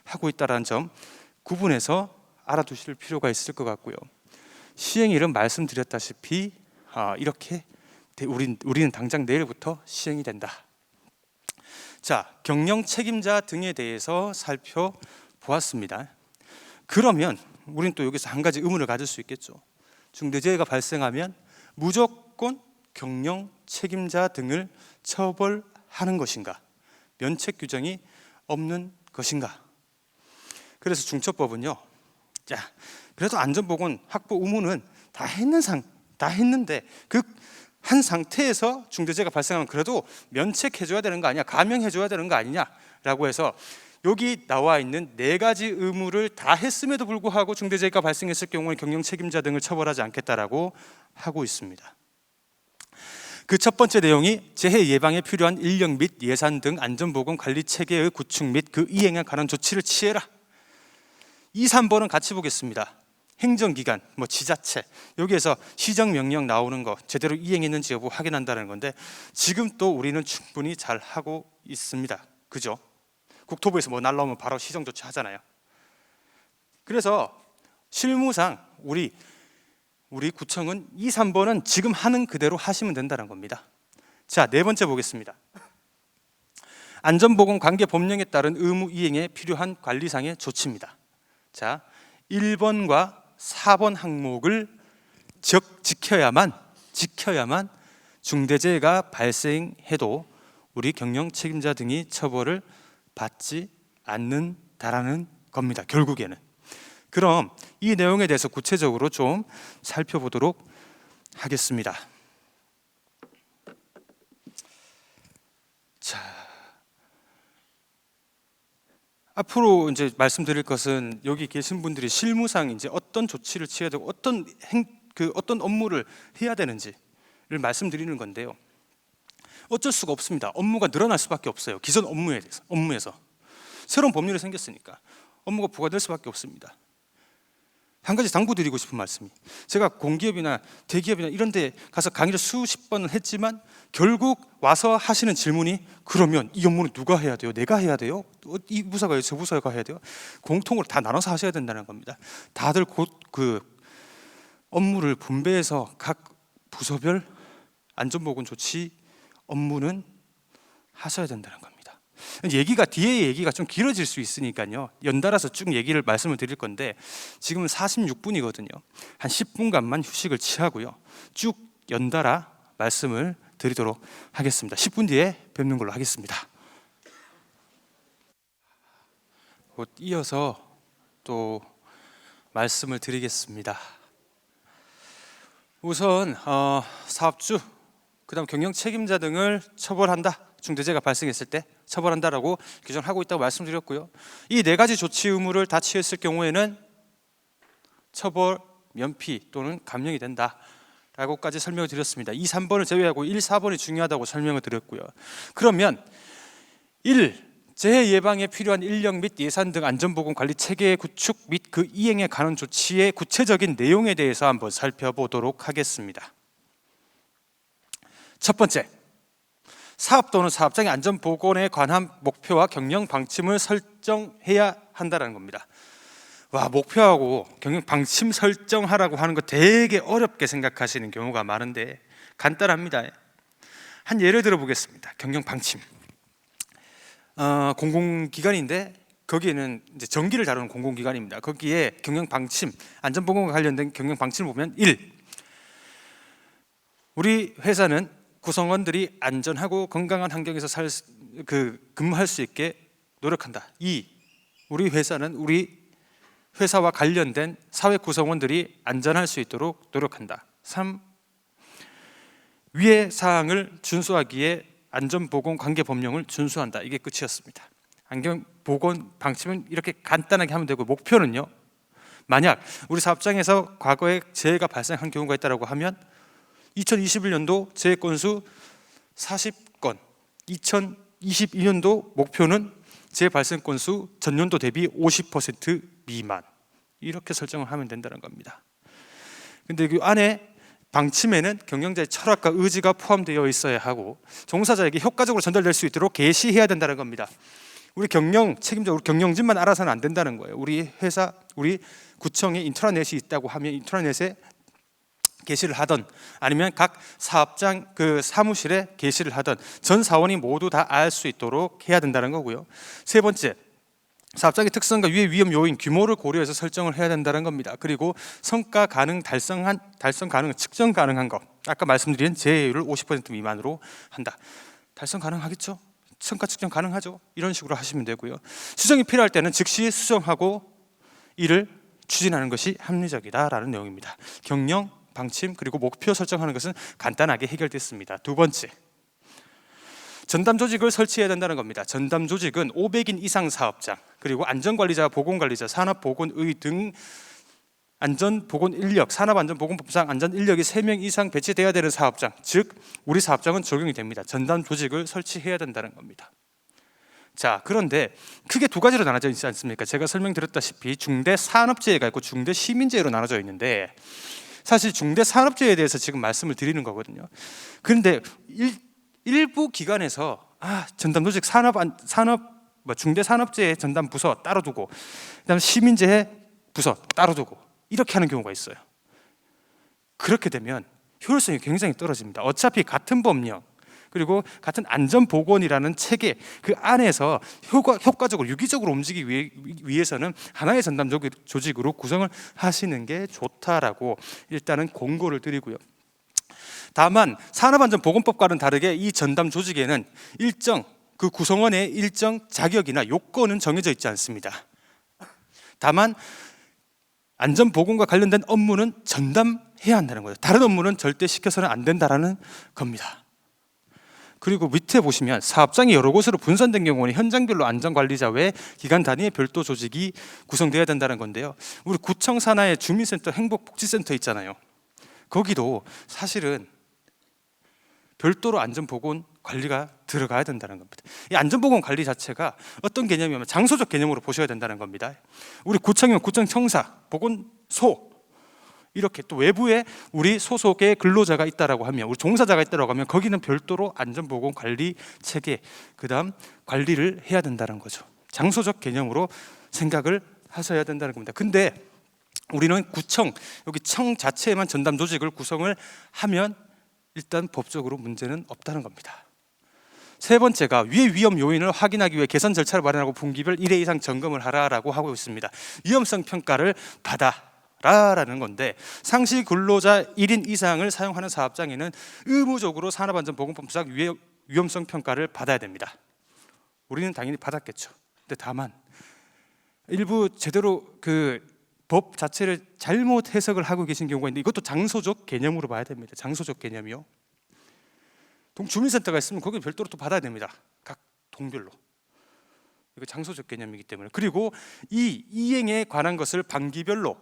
Speaker 1: 하고 있다는 점 구분해서 알아두실 필요가 있을 것 같고요. 시행일은 말씀드렸다시피 이렇게 우리는 당장 내일부터 시행이 된다. 자, 경영 책임자 등에 대해서 살펴보았습니다. 그러면 우리는 또 여기서 한 가지 의문을 가질 수 있겠죠. 중대재해가 발생하면 무조건 경영 책임자 등을 처벌하는 것인가? 면책 규정이 없는 것인가? 그래서 중처법은요, 자, 그래도 안전보건 확보 의무는 다 했는데 그 한 상태에서 중대재해가 발생하면 그래도 면책해줘야 되는 거 아니냐, 감형해줘야 되는 거 아니냐라고 해서 여기 나와 있는 네 가지 의무를 다 했음에도 불구하고 중대재해가 발생했을 경우에 경영 책임자 등을 처벌하지 않겠다라고 하고 있습니다. 그 첫 번째 내용이 재해 예방에 필요한 인력 및 예산 등 안전보건 관리 체계의 구축 및 그 이행에 관한 조치를 취해라. 2, 3번은 같이 보겠습니다. 행정기관, 지자체, 여기에서 시정명령 나오는 거 제대로 이행했는지 여부 확인한다는 건데 지금 또 우리는 충분히 잘 하고 있습니다. 그죠? 국토부에서 날라오면 바로 시정 조치 하잖아요. 그래서 실무상 우리 구청은 2, 3번은 지금 하는 그대로 하시면 된다는 겁니다. 자, 네 번째 보겠습니다. 안전보건 관계 법령에 따른 의무 이행에 필요한 관리상의 조치입니다. 자, 1번과 4번 항목을 지켜야만 중대재해가 발생해도 우리 경영 책임자 등이 처벌을 받지 않는다라는 겁니다. 결국에는. 그럼 이 내용에 대해서 구체적으로 좀 살펴보도록 하겠습니다. 자, 앞으로 이제 말씀드릴 것은 여기 계신 분들이 실무상 이제 어떤 조치를 취해야 되고 어떤 업무를 해야 되는지를 말씀드리는 건데요. 어쩔 수가 없습니다. 업무가 늘어날 수밖에 없어요. 기존 업무에서 새로운 법률이 생겼으니까 업무가 부과될 수밖에 없습니다. 한 가지 당부드리고 싶은 말씀이, 제가 공기업이나 대기업이나 이런 데 가서 강의를 수십 번을 했지만 결국 와서 하시는 질문이 그러면 이 업무는 누가 해야 돼요? 내가 해야 돼요? 이 부서가 해요? 저 부서가 해야 돼요? 공통으로 다 나눠서 하셔야 된다는 겁니다. 다들 곧 그 업무를 분배해서 각 부서별 안전보건 조치 업무는 하셔야 된다는 겁니다. 뒤에 얘기가 좀 길어질 수 있으니까요, 연달아서 쭉 얘기를 말씀을 드릴 건데 지금은 46분이거든요. 한 10분간만 휴식을 취하고요, 쭉 연달아 말씀을 드리도록 하겠습니다. 10분 뒤에 뵙는 걸로 하겠습니다. 곧 이어서 또 말씀을 드리겠습니다. 우선 사업주, 그다음 경영 책임자 등을 처벌한다, 중대재해가 발생했을 때 처벌한다라고 규정하고 있다고 말씀드렸고요. 이 네 가지 조치 의무를 다 취했을 경우에는 처벌, 면피 또는 감형이 된다라고까지 설명을 드렸습니다. 2, 3번을 제외하고 1, 4번이 중요하다고 설명을 드렸고요. 그러면 1. 재해 예방에 필요한 인력 및 예산 등 안전보건 관리 체계의 구축 및 그 이행에 관한 조치의 구체적인 내용에 대해서 한번 살펴보도록 하겠습니다. 첫 번째, 사업 또는 사업장의 안전보건에 관한 목표와 경영 방침을 설정해야 한다는 겁니다. 목표하고 경영 방침 설정하라고 하는 거 되게 어렵게 생각하시는 경우가 많은데 간단합니다. 한 예를 들어 보겠습니다. 경영 방침. 공공기관인데 거기에는 이제 전기를 다루는 공공기관입니다. 거기에 경영 방침, 안전보건과 관련된 경영 방침을 보면 1. 우리 회사는 구성원들이 안전하고 건강한 환경에서 근무할 수 있게 노력한다. 2. 우리 회사는 우리 회사와 관련된 사회 구성원들이 안전할 수 있도록 노력한다. 3. 위의 사항을 준수하기에 안전보건 관계 법령을 준수한다. 이게 끝이었습니다. 안전보건 방침은 이렇게 간단하게 하면 되고, 목표는요, 만약 우리 사업장에서 과거에 재해가 발생한 경우가 있다고 하면 2021년도 재해 건수 40건, 2022년도 목표는 재해 발생 건수 전년도 대비 50% 미만, 이렇게 설정을 하면 된다는 겁니다. 근데 그 안에 방침에는 경영자의 철학과 의지가 포함되어 있어야 하고 종사자에게 효과적으로 전달될 수 있도록 게시해야 된다는 겁니다. 우리 경영 책임자, 우리 경영진만 알아서는 안 된다는 거예요. 우리 회사, 우리 구청에 인트라넷이 있다고 하면 인트라넷에 게시를 하던, 아니면 각 사업장 그 사무실에 게시를 하던 전 사원이 모두 다 알 수 있도록 해야 된다는 거고요. 세 번째, 사업장의 특성과 위해 위험 요인, 규모를 고려해서 설정을 해야 된다는 겁니다. 그리고 성과 가능, 달성 가능, 측정 가능한 것, 아까 말씀드린 재해율을 50% 미만으로 한다. 달성 가능하겠죠? 성과 측정 가능하죠? 이런 식으로 하시면 되고요. 수정이 필요할 때는 즉시 수정하고 이를 추진하는 것이 합리적이다라는 내용입니다. 경영, 방침, 그리고 목표 설정하는 것은 간단하게 해결됐습니다. 두 번째, 전담 조직을 설치해야 된다는 겁니다. 전담 조직은 500인 이상 사업장, 그리고 안전관리자, 보건관리자, 산업보건의 등 안전보건 인력, 산업안전보건법상 안전 인력이 3명 이상 배치돼야 되는 사업장, 즉 우리 사업장은 적용이 됩니다. 전담 조직을 설치해야 된다는 겁니다. 자, 그런데 크게 두 가지로 나눠져 있지 않습니까? 제가 설명드렸다시피 중대 산업재해가 있고 중대 시민재해로 나눠져 있는데, 사실 중대 산업재해에 대해서 지금 말씀을 드리는 거거든요. 그런데 일부 기관에서 전담 조직 중대 산업재해 전담 부서 따로 두고, 그다음 시민재해 부서 따로 두고 이렇게 하는 경우가 있어요. 그렇게 되면 효율성이 굉장히 떨어집니다. 어차피 같은 법령, 그리고 같은 안전보건이라는 체계 그 안에서 효과적으로 유기적으로 움직이기 위해서는 하나의 전담 조직으로 구성을 하시는 게 좋다라고 일단은 공고를 드리고요. 다만 산업안전보건법과는 다르게 이 전담 조직에는 일정 그 구성원의 일정 자격이나 요건은 정해져 있지 않습니다. 다만 안전보건과 관련된 업무는 전담해야 한다는 거예요. 다른 업무는 절대 시켜서는 안 된다라는 겁니다. 그리고 밑에 보시면 사업장이 여러 곳으로 분산된 경우는 현장별로 안전관리자 외 기관 단위의 별도 조직이 구성되어야 된다는 건데요. 우리 구청 산하의 주민센터, 행복복지센터 있잖아요. 거기도 사실은 별도로 안전보건 관리가 들어가야 된다는 겁니다. 이 안전보건 관리 자체가 어떤 개념이냐면 장소적 개념으로 보셔야 된다는 겁니다. 우리 구청이면 구청청사, 보건소, 이렇게 또 외부에 우리 소속의 근로자가 있다라고 하면, 우리 종사자가 있다라고 하면 거기는 별도로 안전보건 관리 체계, 그다음 관리를 해야 된다는 거죠. 장소적 개념으로 생각을 하셔야 된다는 겁니다. 근데 우리는 구청, 여기 청 자체에만 전담 조직을 구성을 하면 일단 법적으로 문제는 없다는 겁니다. 세 번째가 위의 위험 요인을 확인하기 위해 개선 절차를 마련하고 분기별 1회 이상 점검을 하라라고 하고 있습니다. 위험성 평가를 받아라라는 건데, 상시 근로자 1인 이상을 사용하는 사업장에는 의무적으로 산업안전보건법상 위험성 평가를 받아야 됩니다. 우리는 당연히 받았겠죠. 근데 다만 일부 제대로 법 자체를 잘못 해석을 하고 계신 경우가 있는데, 이것도 장소적 개념으로 봐야 됩니다. 장소적 개념이요. 주민센터가 있으면 거기 별도로 또 받아야 됩니다. 각 동별로. 이거 장소적 개념이기 때문에. 그리고 이 이행에 관한 것을 분기별로가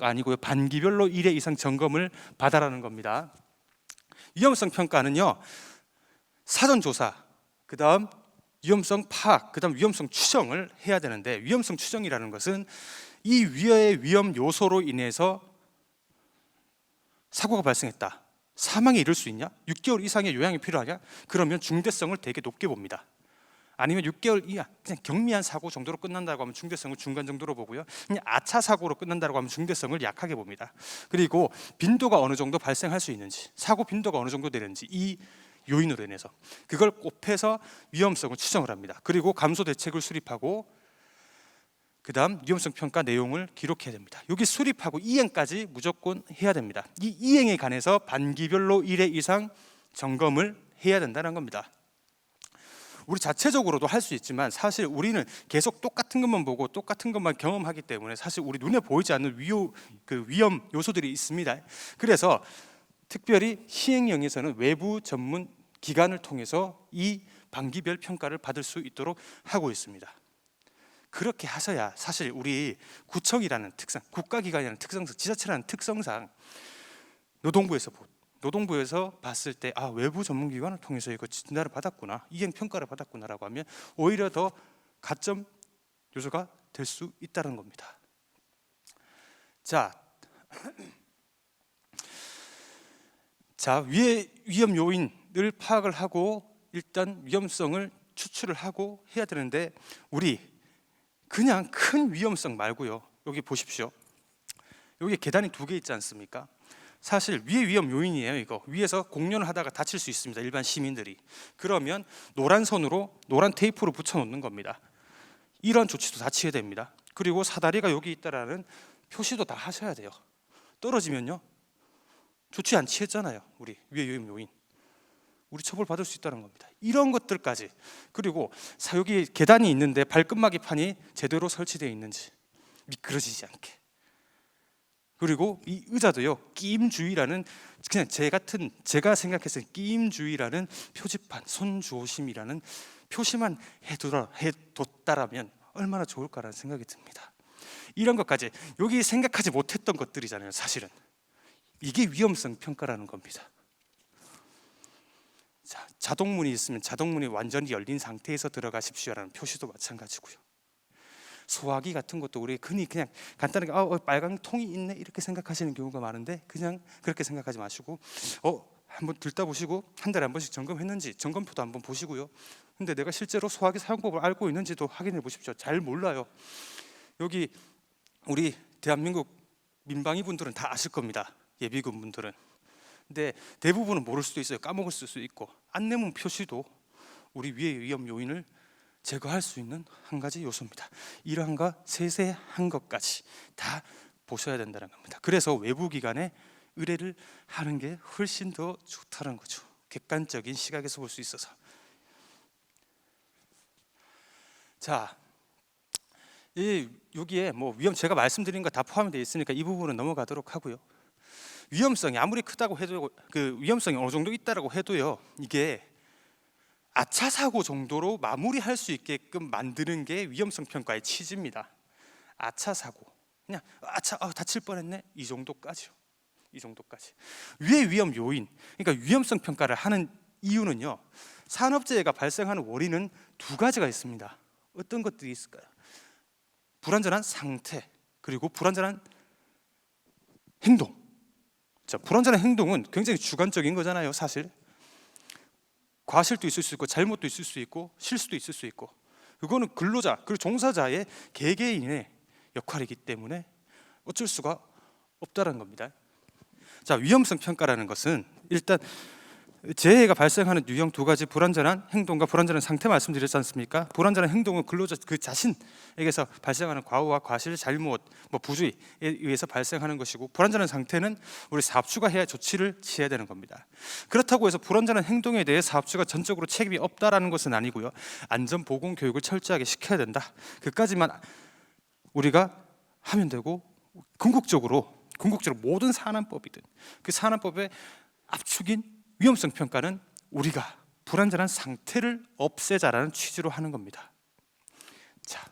Speaker 1: 아니고요, 반기별로 1회 이상 점검을 받아라는 겁니다. 위험성 평가는요, 사전 조사, 그다음 위험성 파악, 그다음 위험성 추정을 해야 되는데, 위험성 추정이라는 것은 이 위의 위험 요소로 인해서 사고가 발생했다, 사망에 이를 수 있냐, 6개월 이상의 요양이 필요하냐, 그러면 중대성을 되게 높게 봅니다. 아니면 6개월 이하 그냥 경미한 사고 정도로 끝난다고 하면 중대성을 중간 정도로 보고요, 그냥 아차 사고로 끝난다고 하면 중대성을 약하게 봅니다. 그리고 빈도가 어느 정도 발생할 수 있는지, 사고 빈도가 어느 정도 되는지, 이 요인으로 인해서 그걸 곱해서 위험성을 추정을 합니다. 그리고 감소 대책을 수립하고 그다음 위험성 평가 내용을 기록해야 됩니다. 여기 수립하고 이행까지 무조건 해야 됩니다. 이 이행에 관해서 반기별로 1회 이상 점검을 해야 된다는 겁니다. 우리 자체적으로도 할 수 있지만 사실 우리는 계속 똑같은 것만 보고 똑같은 것만 경험하기 때문에 사실 우리 눈에 보이지 않는 위험 요소들이 있습니다. 그래서 특별히 시행령에서는 외부 전문 기관을 통해서 이 반기별 평가를 받을 수 있도록 하고 있습니다. 그렇게 하셔야 사실 우리 구청이라는 특성, 국가기관이라는 특성상, 지자체라는 특성상 노동부에서 봤을 때 외부 전문기관을 통해서 이거 진단을 받았구나, 이행 평가를 받았구나라고 하면 오히려 더 가점 요소가 될 수 있다는 겁니다. 위의 위험 요인을 파악을 하고 일단 위험성을 추출을 하고 해야 되는데, 우리 그냥 큰 위험성 말고요, 여기 보십시오. 여기 계단이 2개 있지 않습니까? 사실 위의 위험 요인이에요. 이거 위에서 공연을 하다가 다칠 수 있습니다, 일반 시민들이. 그러면 노란 선으로, 노란 테이프로 붙여놓는 겁니다. 이런 조치도 다 취해야 됩니다. 그리고 사다리가 여기 있다라는 표시도 다 하셔야 돼요. 떨어지면요, 조치 안 취했잖아요. 우리 위의 위험 요인, 우리 처벌받을 수 있다는 겁니다. 이런 것들까지. 그리고 여기 계단이 있는데 발끝마기 판이 제대로 설치되어 있는지, 미끄러지지 않게. 그리고 이 의자도요, 끼임주의라는, 그냥 제가 생각했을 때 끼임주의라는 표지판, 손주호심이라는 표시만 해뒀다라면 얼마나 좋을까라는 생각이 듭니다. 이런 것까지 여기 생각하지 못했던 것들이잖아요. 사실은 이게 위험성 평가라는 겁니다. 자, 자동문이 있으면 자동문이 완전히 열린 상태에서 들어가십시오라는 표시도 마찬가지고요. 소화기 같은 것도 우리 흔히 그냥 간단하게 빨간 통이 있네 이렇게 생각하시는 경우가 많은데, 그냥 그렇게 생각하지 마시고 한번 들다 보시고 한 달에 한 번씩 점검했는지 점검표도 한번 보시고요. 근데 내가 실제로 소화기 사용법을 알고 있는지도 확인해 보십시오. 잘 몰라요. 여기 우리 대한민국 민방위 분들은 다 아실 겁니다. 예비군 분들은. 근데 대부분은 모를 수도 있어요. 까먹을 수도 있고. 안내문 표시도 우리 위의 위험 요인을 제거할 수 있는 한 가지 요소입니다. 이러한가 세세한 것까지 다 보셔야 된다는 겁니다. 그래서 외부 기관에 의뢰를 하는 게 훨씬 더 좋다는 거죠. 객관적인 시각에서 볼 수 있어서. 자, 여기에 뭐 위험, 제가 말씀드린 거 다 포함이 되어 있으니까 이 부분은 넘어가도록 하고요. 위험성이 아무리 크다고 해도, 그 위험성이 어느 정도 있다라고 해도요, 이게 아차 사고 정도로 마무리할 수 있게끔 만드는 게 위험성 평가의 취지입니다. 아차 사고, 그냥 다칠 뻔했네, 이 정도까지요. 이 정도까지. 위의 위험 요인, 그러니까 위험성 평가를 하는 이유는요, 산업재해가 발생하는 원인은 두 가지가 있습니다. 어떤 것들이 있을까요? 불완전한 상태, 그리고 불완전한 행동. 자, 불완전한 행동은 굉장히 주관적인 거잖아요. 사실 과실도 있을 수 있고 잘못도 있을 수 있고 실수도 있을 수 있고, 그거는 근로자 그리고 종사자의 개개인의 역할이기 때문에 어쩔 수가 없다는 겁니다. 자, 위험성 평가라는 것은 일단 재해가 발생하는 유형 두 가지, 불완전한 행동과 불완전한 상태 말씀드렸지 않습니까? 불완전한 행동은 근로자 그 자신에게서 발생하는 과오와 과실, 잘못, 부주의에 의해서 발생하는 것이고, 불완전한 상태는 우리 사업주가 해야 조치를 취해야 되는 겁니다. 그렇다고 해서 불완전한 행동에 대해 사업주가 전적으로 책임이 없다라는 것은 아니고요. 안전 보건 교육을 철저하게 시켜야 된다. 그까지만 우리가 하면 되고, 궁극적으로 모든 산안법이든 그 산안법의 압축인 위험성 평가는 우리가 불완전한 상태를 없애자라는 취지로 하는 겁니다. 자,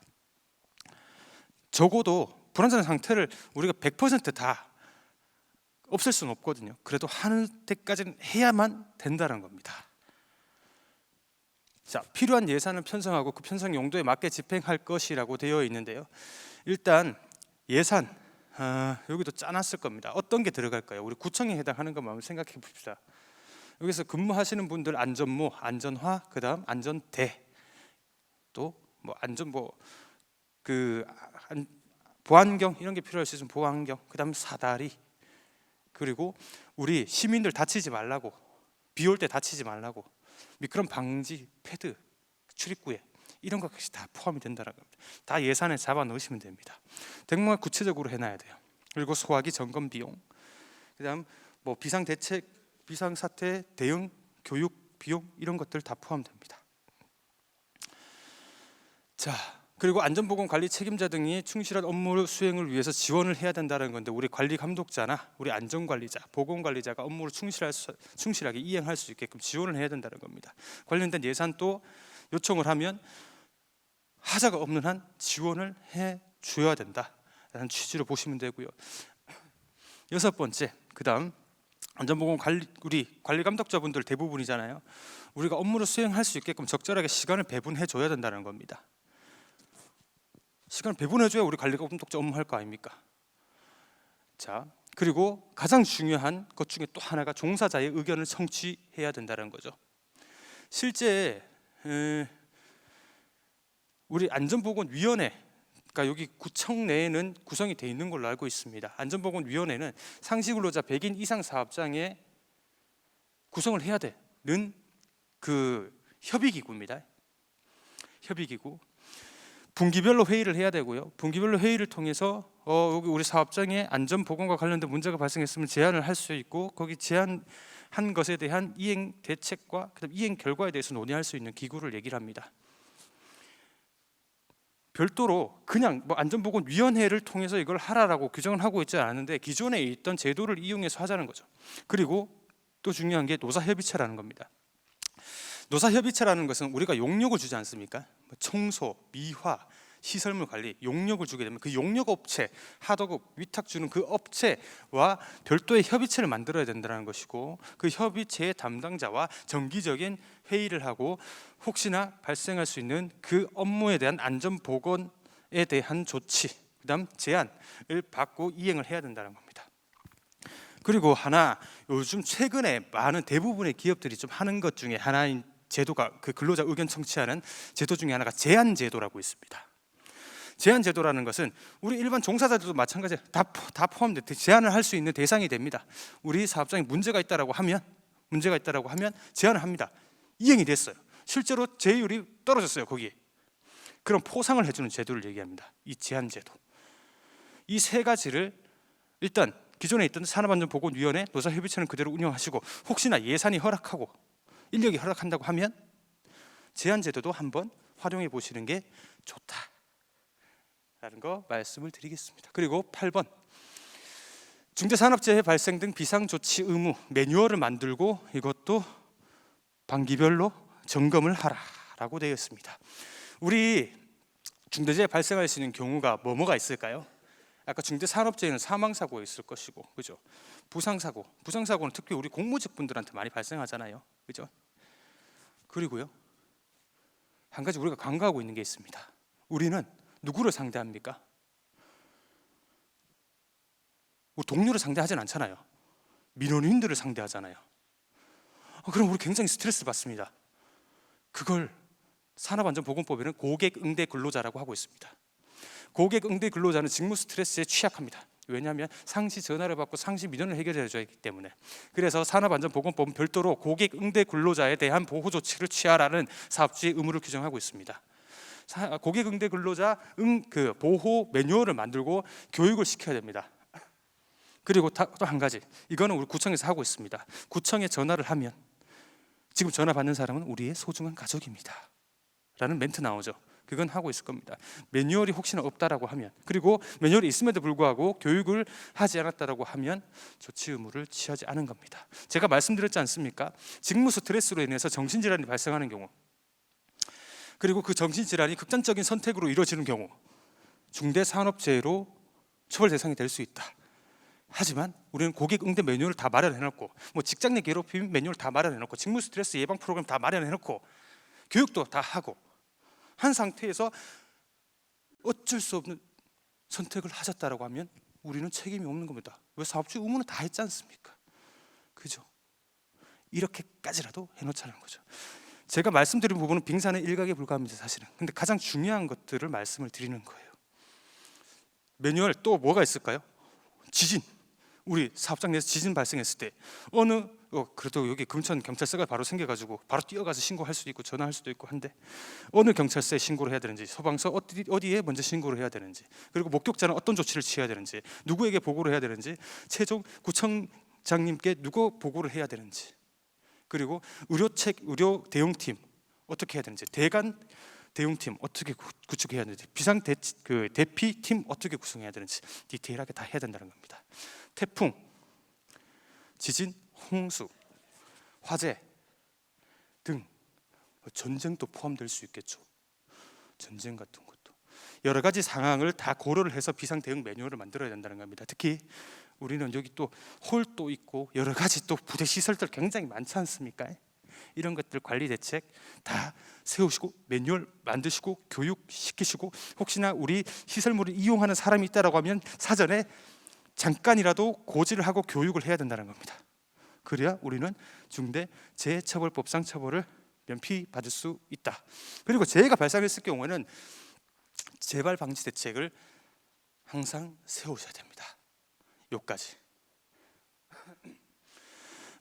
Speaker 1: 적어도 불완전한 상태를 우리가 100%다 없앨 수는 없거든요. 그래도 하는 데까지는 해야만 된다는 겁니다. 자, 필요한 예산을 편성하고 그 편성 용도에 맞게 집행할 것이라고 되어 있는데요. 일단 예산, 여기도 짜놨을 겁니다. 어떤 게 들어갈까요? 우리 구청에 해당하는 것만 생각해 봅시다. 여기서 근무하시는 분들 안전모, 안전화, 그다음 안전대, 또 보안경 이런 게 필요할 수 있으면 보안경, 그다음 사다리, 그리고 우리 시민들 다치지 말라고, 비 올 때 다치지 말라고 미끄럼 방지 패드, 출입구에 이런 것까지 다 포함이 된다는 겁니다. 다 예산에 잡아 넣으시면 됩니다. 정말 구체적으로 해놔야 돼요. 그리고 소화기 점검 비용, 그다음 비상사태 대응 교육 비용 이런 것들 다 포함됩니다. 자, 그리고 안전보건관리 책임자 등이 충실한 업무 수행을 위해서 지원을 해야 된다는 건데, 우리 관리 감독자나 우리 안전관리자, 보건관리자가 업무를 충실하게 이행할 수 있게끔 지원을 해야 된다는 겁니다. 관련된 예산도 요청을 하면 하자가 없는 한 지원을 해 줘야 된다라는 취지로 보시면 되고요. 6번째, 그다음 안전보건관리, 우리 관리 감독자분들 대부분이잖아요. 우리가 업무를 수행할 수 있게끔 적절하게 시간을 배분해 줘야 된다는 겁니다. 시간을 배분해 줘야 우리 관리 감독자 업무할 거 아닙니까? 자, 그리고 가장 중요한 것 중에 또 하나가 종사자의 의견을 성취해야 된다는 거죠. 실제 우리 안전보건위원회, 그러니까 여기 구청 내에는 구성이 돼 있는 걸로 알고 있습니다. 안전보건위원회는 상시근로자 100인 이상 사업장에 구성을 해야 되는 그 협의기구입니다. 협의기구. 분기별로 회의를 해야 되고요. 분기별로 회의를 통해서 여기 우리 사업장에 안전보건과 관련된 문제가 발생했으면 제안을 할 수 있고, 거기 제안한 것에 대한 이행 대책과 그다음 이행 결과에 대해서 논의할 수 있는 기구를 얘기를 합니다. 별도로 그냥 안전보건위원회를 통해서 이걸 하라라고 규정을 하고 있지 않았는데 기존에 있던 제도를 이용해서 하자는 거죠. 그리고 또 중요한 게 노사협의체라는 겁니다. 노사협의체라는 것은 우리가 용역을 주지 않습니까? 청소, 미화, 시설물 관리, 용역을 주게 되면 그 용역 업체, 하도급, 위탁 주는 그 업체와 별도의 협의체를 만들어야 된다는 것이고, 그 협의체의 담당자와 정기적인 회의를 하고 혹시나 발생할 수 있는 그 업무에 대한 안전 보건에 대한 조치, 그다음 제안을 받고 이행을 해야 된다는 겁니다. 그리고 하나, 요즘 최근에 많은 대부분의 기업들이 좀 하는 것 중에 하나인 제도가, 그 근로자 의견 청취하는 제도 중에 하나가 제한 제도라고 있습니다. 제한 제도라는 것은 우리 일반 종사자들도 마찬가지예요. 다 포함돼 제한을 할 수 있는 대상이 됩니다. 우리 사업장에 문제가 있다라고 하면 제한을 합니다. 이행이 됐어요. 실제로 제휴율이 떨어졌어요. 거기에. 그럼 포상을 해주는 제도를 얘기합니다. 이 제한 제도. 이 세 가지를 일단 기존에 있던 산업안전보건위원회, 노사협의체는 그대로 운영하시고, 혹시나 예산이 허락하고 인력이 허락한다고 하면 제한 제도도 한번 활용해 보시는 게 좋다라는 거 말씀을 드리겠습니다. 그리고 8번, 중대산업재해 발생 등 비상조치 의무 매뉴얼을 만들고 이것도 반기별로 점검을 하라라고 되어 있습니다. 우리 중대재해 발생할 수 있는 경우가 뭐가 있을까요? 아까 중대산업재해는 사망사고 있을 것이고, 그죠? 부상사고는 특히 우리 공무직분들한테 많이 발생하잖아요, 그죠? 그리고요, 한 가지 우리가 간과하고 있는 게 있습니다. 우리는 누구를 상대합니까? 우리 동료를 상대하진 않잖아요. 민원인들을 상대하잖아요. 그럼 우리 굉장히 스트레스를 받습니다. 그걸 산업안전보건법에는 고객응대 근로자라고 하고 있습니다. 고객응대 근로자는 직무 스트레스에 취약합니다. 왜냐하면 상시 전화를 받고 상시 민원을 해결해 줘야 하기 때문에. 그래서 산업안전보건법은 별도로 고객응대 근로자에 대한 보호 조치를 취하라는 사업주의 의무를 규정하고 있습니다. 고객응대 근로자 보호 매뉴얼을 만들고 교육을 시켜야 됩니다. 그리고 또 한 가지, 이거는 우리 구청에서 하고 있습니다. 구청에 전화를 하면 지금 전화 받는 사람은 우리의 소중한 가족입니다 라는 멘트 나오죠. 그건 하고 있을 겁니다. 매뉴얼이 혹시나 없다라고 하면, 그리고 매뉴얼이 있음에도 불구하고 교육을 하지 않았다라고 하면 조치 의무를 취하지 않은 겁니다. 제가 말씀드렸지 않습니까? 직무 스트레스로 인해서 정신질환이 발생하는 경우, 그리고 그 정신질환이 극단적인 선택으로 이루어지는 경우 중대산업재해로 처벌 대상이 될 수 있다. 하지만 우리는 고객응대 매뉴얼을 다 마련해놓고, 직장 내 괴롭힘 매뉴얼 다 마련해놓고, 직무 스트레스 예방 프로그램 다 마련해놓고, 교육도 다 하고 한 상태에서 어쩔 수 없는 선택을 하셨다라고 하면 우리는 책임이 없는 겁니다. 왜? 사업주의 의무는 다 했지 않습니까? 그죠? 이렇게까지라도 해놓자는 거죠. 제가 말씀드린 부분은 빙산의 일각에 불과합니다, 사실은. 근데 가장 중요한 것들을 말씀을 드리는 거예요. 매뉴얼 또 뭐가 있을까요? 지진. 우리 사업장 내에서 지진 발생했을 때 그래도 여기 금천 경찰서가 바로 생겨가지고 바로 뛰어가서 신고할 수도 있고 전화할 수도 있고 한데, 어느 경찰서에 신고를 해야 되는지, 소방서 어디에 먼저 신고를 해야 되는지, 그리고 목격자는 어떤 조치를 취해야 되는지, 누구에게 보고를 해야 되는지, 최종 구청장님께 누구 보고를 해야 되는지, 그리고 의료 대응팀 어떻게 해야 되는지, 대간 대응팀 어떻게 구축해야 되는지, 비상 대피팀 어떻게 구성해야 되는지 디테일하게 다 해야 된다는 겁니다. 태풍, 지진, 홍수, 화재 등 전쟁도 포함될 수 있겠죠. 전쟁 같은 것도 여러 가지 상황을 다 고려를 해서 비상 대응 매뉴얼을 만들어야 된다는 겁니다. 특히 우리는 여기 또 홀도 있고 여러 가지 또 부대 시설들 굉장히 많지 않습니까? 이런 것들 관리 대책 다 세우시고 매뉴얼 만드시고 교육시키시고, 혹시나 우리 시설물을 이용하는 사람이 있다라고 하면 사전에 잠깐이라도 고지를 하고 교육을 해야 된다는 겁니다. 그래야 우리는 중대재해처벌법상 처벌을 면피받을 수 있다. 그리고 재해가 발생했을 경우에는 재발 방지 대책을 항상 세우셔야 됩니다. 여기까지.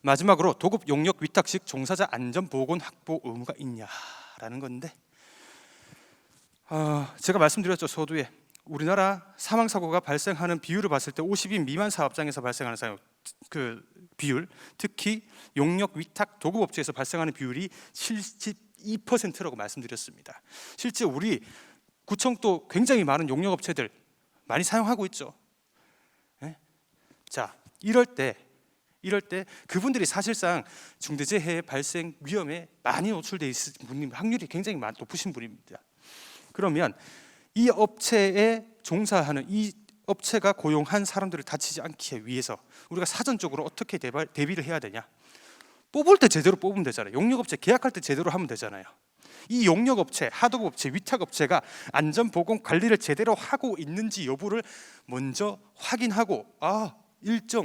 Speaker 1: 마지막으로 도급 용역 위탁식 종사자 안전보건 확보 의무가 있냐라는 건데, 제가 말씀드렸죠, 서두에. 우리나라 사망사고가 발생하는 비율을 봤을 때 50인 미만 사업장에서 발생하는 비율, 특히 용역 위탁 도급업체에서 발생하는 비율이 72%라고 말씀드렸습니다. 실제 우리 구청도 굉장히 많은 용역업체들 많이 사용하고 있죠. 예? 자, 이럴 때 그분들이 사실상 중대재해 발생 위험에 많이 노출돼 있을 분님 확률이 굉장히 높으신 분입니다. 그러면 이 업체에 종사하는 이 업체가 고용한 사람들을 다치지 않기 위해서 우리가 사전적으로 어떻게 대비를 해야 되냐? 뽑을 때 제대로 뽑으면 되잖아요. 용역업체 계약할 때 제대로 하면 되잖아요. 이 용역업체, 하도업체, 위탁업체가 안전보건 관리를 제대로 하고 있는지 여부를 먼저 확인하고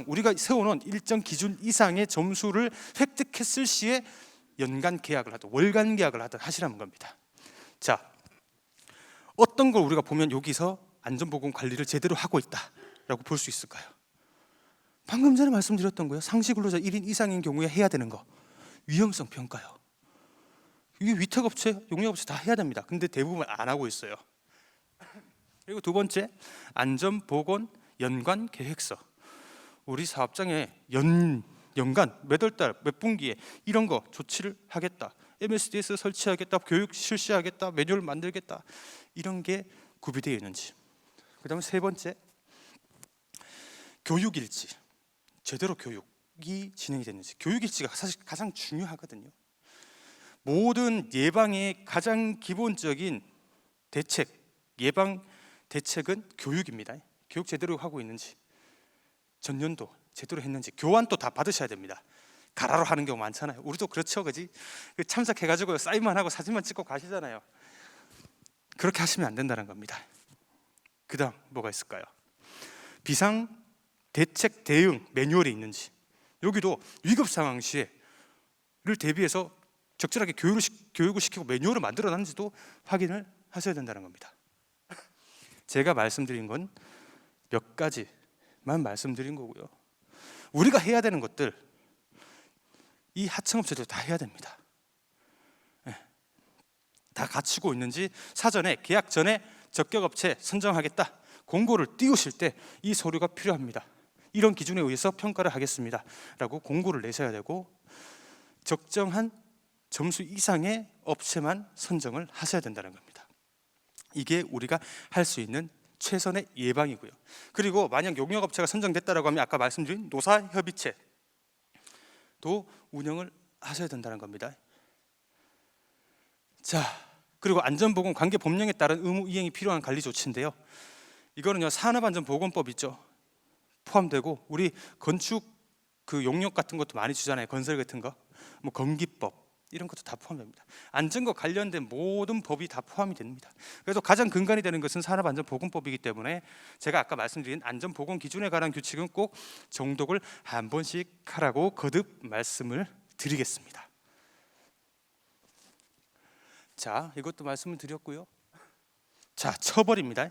Speaker 1: 우리가 세워놓은 일정 기준 이상의 점수를 획득했을 시에 연간 계약을 하든 월간 계약을 하든 하시라는 겁니다. 자, 어떤 걸 우리가 보면 여기서 안전보건 관리를 제대로 하고 있다라고 볼 수 있을까요? 방금 전에 말씀드렸던 거예요. 상시근로자 1인 이상인 경우에 해야 되는 거, 위험성 평가요. 이게 위탁업체, 용역업체 다 해야 됩니다. 근데 대부분 안 하고 있어요. 그리고 두 번째, 안전보건 연간 계획서. 우리 사업장에 연간 몇 월달 몇 분기에 이런 거 조치를 하겠다, MSDS 설치하겠다, 교육 실시하겠다, 매뉴얼 만들겠다, 이런 게 구비되어 있는지. 그 다음에 세 번째, 교육일지. 제대로 교육이 진행이 됐는지. 교육일지가 사실 가장 중요하거든요. 모든 예방의 가장 기본적인 대책, 예방 대책은 교육입니다. 교육 제대로 하고 있는지, 전년도 제대로 했는지, 교환도 다 받으셔야 됩니다. 가라로 하는 경우 많잖아요. 우리도 그렇죠, 그지? 참석해가지고 사인만 하고 사진만 찍고 가시잖아요. 그렇게 하시면 안 된다는 겁니다. 그다음 뭐가 있을까요? 비상 대책 대응 매뉴얼이 있는지. 여기도 위급 상황 시에를 대비해서 적절하게 교육을 시키고 매뉴얼을 만들어놨는지도 확인을 하셔야 된다는 겁니다. 제가 말씀드린 건 몇 가지만 말씀드린 거고요. 우리가 해야 되는 것들 이 하청업체들 다 해야 됩니다. 다 갖추고 있는지 사전에 계약 전에 적격업체 선정하겠다 공고를 띄우실 때 이 서류가 필요합니다. 이런 기준에 의해서 평가를 하겠습니다 라고 공고를 내셔야 되고, 적정한 점수 이상의 업체만 선정을 하셔야 된다는 겁니다. 이게 우리가 할 수 있는 최선의 예방이고요. 그리고 만약 용역업체가 선정됐다고 하면 아까 말씀드린 노사협의체도 운영을 하셔야 된다는 겁니다. 자, 그리고 안전보건 관계 법령에 따른 의무 이행이 필요한 관리 조치인데요. 이거는요, 산업안전보건법 있죠, 포함되고, 우리 건축 그 용역 같은 것도 많이 주잖아요. 건설 같은 거, 뭐 건기법 이런 것도 다 포함됩니다. 안전과 관련된 모든 법이 다 포함이 됩니다. 그래서 가장 근간이 되는 것은 산업안전보건법이기 때문에 제가 아까 말씀드린 안전보건 기준에 관한 규칙은 꼭 정독을 한 번씩 하라고 거듭 말씀을 드리겠습니다. 자, 이것도 말씀을 드렸고요. 자, 처벌입니다.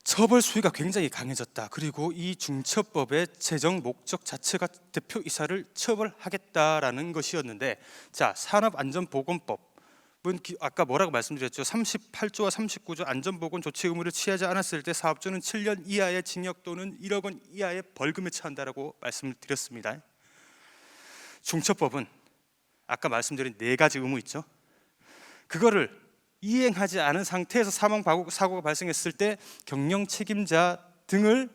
Speaker 1: 처벌 수위가 굉장히 강해졌다. 그리고 이 중처법의 제정 목적 자체가 대표이사를 처벌하겠다라는 것이었는데, 자, 산업안전보건법은 아까 뭐라고 말씀드렸죠? 38조와 39조 안전보건 조치 의무를 취하지 않았을 때 사업주는 7년 이하의 징역 또는 1억 원 이하의 벌금에 처한다라고 말씀을 드렸습니다. 중처법은 아까 말씀드린 네 가지 의무 있죠? 그거를 이행하지 않은 상태에서 사고가 발생했을 때 경영 책임자 등을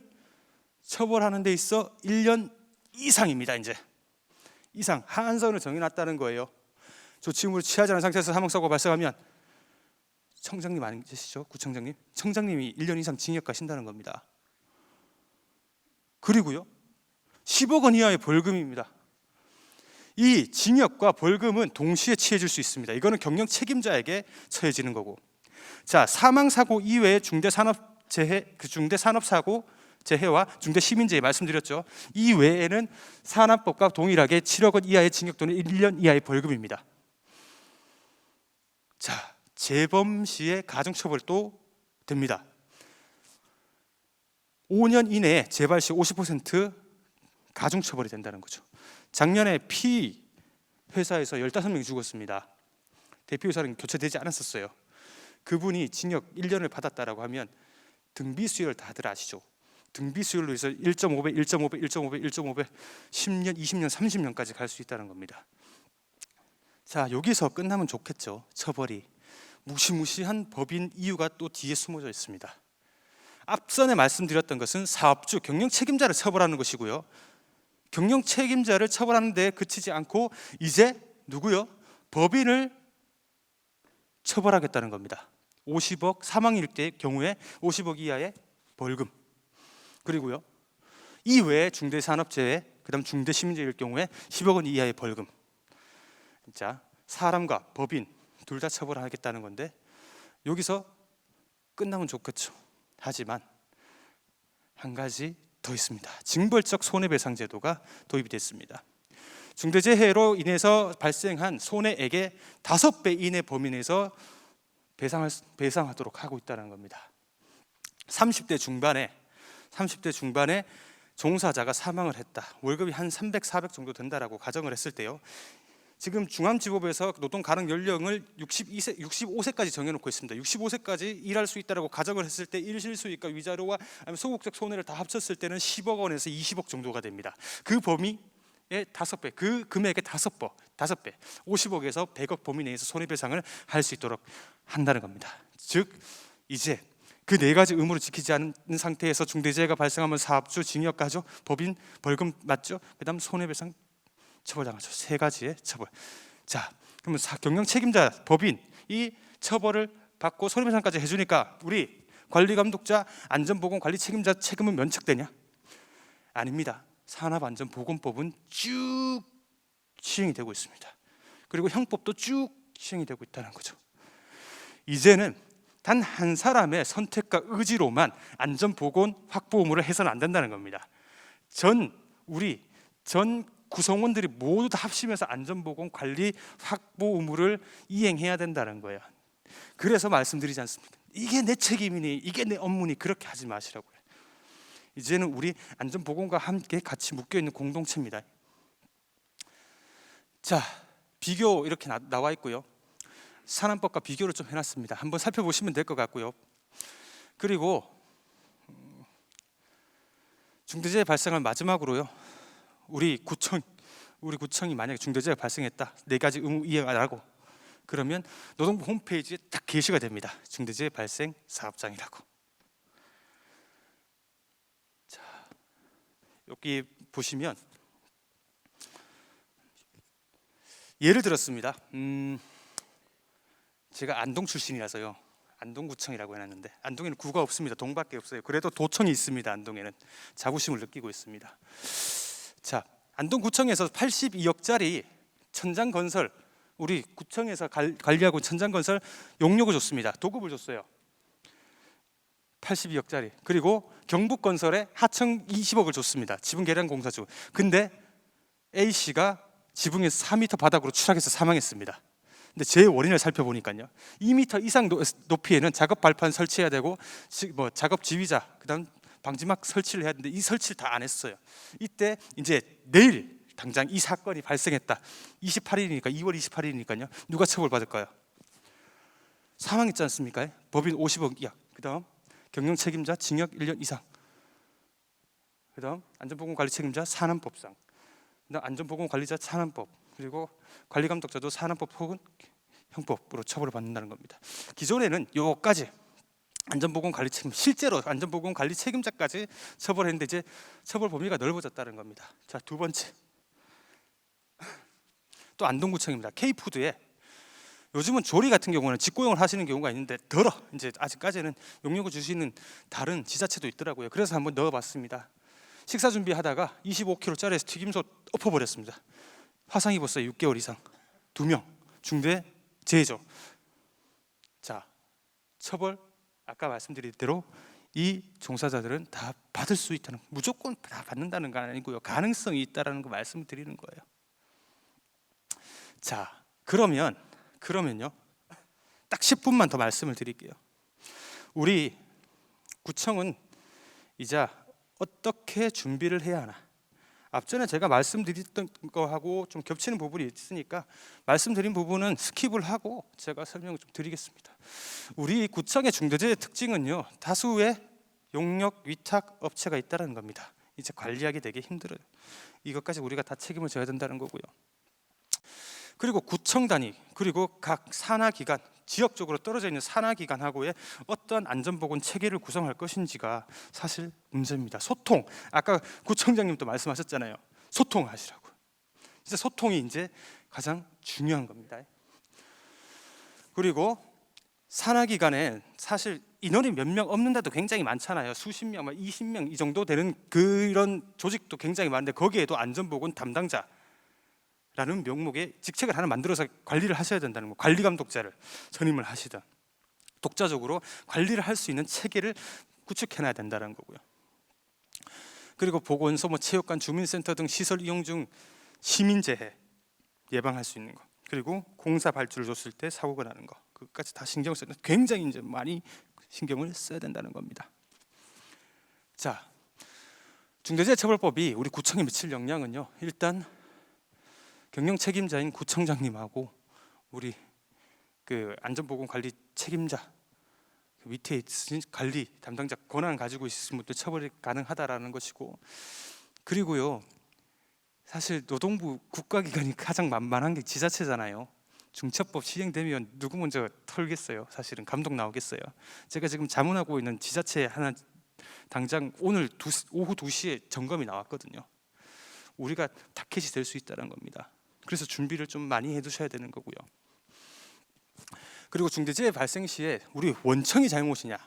Speaker 1: 처벌하는 데 있어 1년 이상입니다. 이제 이상 한선을 정해놨다는 거예요. 조치 의무를 취하지 않은 상태에서 사망사고가 발생하면 청장님 아니시죠? 구청장님? 청장님이 1년 이상 징역 가신다는 겁니다. 그리고요, 10억 원 이하의 벌금입니다. 이 징역과 벌금은 동시에 취해질 수 있습니다. 이거는 경영 책임자에게 처해지는 거고, 자, 사망사고 이외의 중대산업재해, 중대산업사고 재해와 중대시민재해 말씀드렸죠. 이 외에는 산업법과 동일하게 7억 원 이하의 징역 또는 1년 이하의 벌금입니다. 자, 재범 시의 가중처벌도 됩니다. 5년 이내에 재발 시 50% 가중처벌이 된다는 거죠. 작년에 피 회사에서 15명이 죽었습니다. 대표이사는 교체되지 않았었어요. 그분이 징역 1년을 받았다라고 하면 등비 수율 다들 아시죠? 등비 수율로 해서 1.5배, 1.5배, 1.5배, 1.5배, 10년, 20년, 30년까지 갈 수 있다는 겁니다. 자, 여기서 끝나면 좋겠죠, 처벌이. 무시무시한 법인 이유가 또 뒤에 숨어져 있습니다. 앞전에 말씀드렸던 것은 사업주, 경영 책임자를 처벌하는 것이고요. 경영 책임자를 처벌하는 데 그치지 않고 이제 누구요? 법인을 처벌하겠다는 겁니다. 50억, 사망일 때의 경우에 50억 이하의 벌금, 그리고요 이 외에 중대산업재해, 그다음 중대시민재해일 경우에 10억 원 이하의 벌금. 자, 사람과 법인 둘 다 처벌하겠다는 건데 여기서 끝나면 좋겠죠. 하지만 한 가지 더 있습니다. 징벌적 손해배상 제도가 도입이 됐습니다. 중대재해로 인해서 발생한 손해액의 5배 이내 범위 내에서 배상하도록 하고 있다는 겁니다. 30대 중반에 종사자가 사망을 했다. 월급이 한 300, 400 정도 된다라고 가정을 했을 때요. 지금 중앙지법에서 노동 가능 연령을 65세까지 정해놓고 있습니다. 65세까지 일할 수 있다라고 가정을 했을 때 일실수익과 위자료와 소극적 손해를 다 합쳤을 때는 10억 원에서 20억 정도가 됩니다. 그 범위의 5배, 그 금액의 5배, 50억에서 100억 범위 내에서 손해배상을 할 수 있도록 한다는 겁니다. 즉 이제 그 4가지 의무를 지키지 않는 상태에서 중대재해가 발생하면 사업주 징역가죠, 법인 벌금 맞죠, 그다음 손해배상 처벌당하죠. 3가지의 처벌. 자, 그러면 경영 책임자 법인 이 처벌을 받고 손해배상까지 해주니까 우리 관리감독자, 안전보건관리 책임자 책임은 면책되냐? 아닙니다. 산업안전보건법은 쭉 시행이 되고 있습니다. 그리고 형법도 쭉 시행이 되고 있다는 거죠. 이제는 단 한 사람의 선택과 의지로만 안전보건 확보 의무를 해서는 안 된다는 겁니다. 전 구성원들이 모두 다 합심해서 안전보건 관리 확보 의무를 이행해야 된다는 거예요. 그래서 말씀드리지 않습니까? 이게 내 책임이니, 이게 내 업무니, 그렇게 하지 마시라고요. 이제는 우리 안전보건과 함께 같이 묶여있는 공동체입니다. 자, 비교 이렇게 나와 있고요. 산안법과 비교를 좀 해놨습니다. 한번 살펴보시면 될 것 같고요. 그리고 중대재해 발생을 마지막으로요. 우리 구청이 만약에 중대재해가 발생했다, 4가지 의무 이행 안 하고 그러면 노동부 홈페이지에 딱 게시가 됩니다. 중대재해 발생 사업장이라고. 자, 여기 보시면 예를 들었습니다. 제가 안동 출신이라서요. 안동구청이라고 해놨는데 안동에는 구가 없습니다. 동밖에 없어요. 그래도 도청이 있습니다. 안동에는 자부심을 느끼고 있습니다. 자, 안동구청에서 82억짜리 천장건설, 우리 구청에서 관리하고 천장건설 용역을 줬습니다. 도급을 줬어요. 82억짜리. 그리고 경북건설에 하청 20억을 줬습니다. 지붕 개량 공사주. 근데 A씨가 지붕에서 4m 바닥으로 추락해서 사망했습니다. 근데 제 원인을 살펴보니까요, 2m 이상 높이에는 작업 발판 설치해야 되고 작업 지휘자, 그다음 방지막 설치를 해야 되는데 이 설치를 다 안 했어요. 이때 이제 내일 당장 이 사건이 발생했다. 28일이니까 2월 28일이니까요. 누가 처벌받을까요? 사망했지 않습니까? 법인 50억 이하. 그다음 경영 책임자 징역 1년 이상. 그다음 안전보건관리 책임자 산안법상. 그다음 안전보건관리자 산안법. 그리고 관리감독자도 산안법 혹은 형법으로 처벌을 받는다는 겁니다. 기존에는 요까지 안전보건관리 책임, 실제로 안전보건관리 책임자까지 처벌했는데 이제 처벌 범위가 넓어졌다는 겁니다. 자, 2번째, 또 안동구청입니다. K푸드에 요즘은 조리 같은 경우는 직고용을 하시는 경우가 있는데 이제 아직까지는 용역을 주시는 다른 지자체도 있더라고요. 그래서 한번 넣어봤습니다. 식사 준비하다가 25kg짜리 튀김솥 엎어버렸습니다. 화상 입었어요. 6개월 이상. 2명. 중대 재해죠. 자, 처벌 아까 말씀드린 대로 이 종사자들은 다 받을 수 있다는, 무조건 다 받는다는 건 아니고요. 가능성이 있다라는 거 말씀드리는 거예요. 자, 그러면요. 딱 10분만 더 말씀을 드릴게요. 우리 구청은 이제 어떻게 준비를 해야 하나? 앞전에 제가 말씀드렸던 거하고 좀 겹치는 부분이 있으니까 말씀드린 부분은 스킵을 하고 제가 설명을 좀 드리겠습니다. 우리 구청의 중대재해 특징은요, 다수의 용역 위탁 업체가 있다는 겁니다. 이제 관리하기 되게 힘들어요. 이것까지 우리가 다 책임을 져야 된다는 거고요. 그리고 구청 단위, 그리고 각 산하기관, 지역적으로 떨어져 있는 산하기관하고의 어떠한 안전보건 체계를 구성할 것인지가 사실 문제입니다. 소통, 아까 구청장님도 말씀하셨잖아요. 소통하시라고. 진짜 소통이 이제 가장 중요한 겁니다. 그리고 산하기관에 사실 인원이 몇 명 없는데도 굉장히 많잖아요. 수십 명, 20명 이 정도 되는 그런 조직도 굉장히 많은데 거기에도 안전보건 담당자라는 명목의 직책을 하나 만들어서 관리를 하셔야 된다는 거. 관리감독자를 선임을 하시든 독자적으로 관리를 할 수 있는 체계를 구축해놔야 된다는 거고요. 그리고 보건소, 체육관, 주민센터 등 시설 이용 중 시민재해 예방할 수 있는 거. 그리고 공사 발주를 줬을 때 사고가 나는 거. 그것까지 다 신경을 써야 굉장히 이제 많이 신경을 써야 된다는 겁니다. 자, 중대재해처벌법이 우리 구청에 미칠 영향은요. 일단 경영 책임자인 구청장님하고 우리 그 안전보건관리 책임자 그 밑에 있으신 관리 담당자 권한 가지고 있으신 분들 처벌이 가능하다라는 것이고, 그리고요 사실 노동부 국가기관이 가장 만만한 게 지자체잖아요. 중처법 시행되면 누구 먼저 털겠어요? 사실은 감독 나오겠어요? 제가 지금 자문하고 있는 지자체 하나 당장 오늘 오후 2시에 점검이 나왔거든요. 우리가 타켓이 될 수 있다는 겁니다. 그래서 준비를 좀 많이 해두셔야 되는 거고요. 그리고 중대재해 발생 시에 우리 원청이 잘못이냐,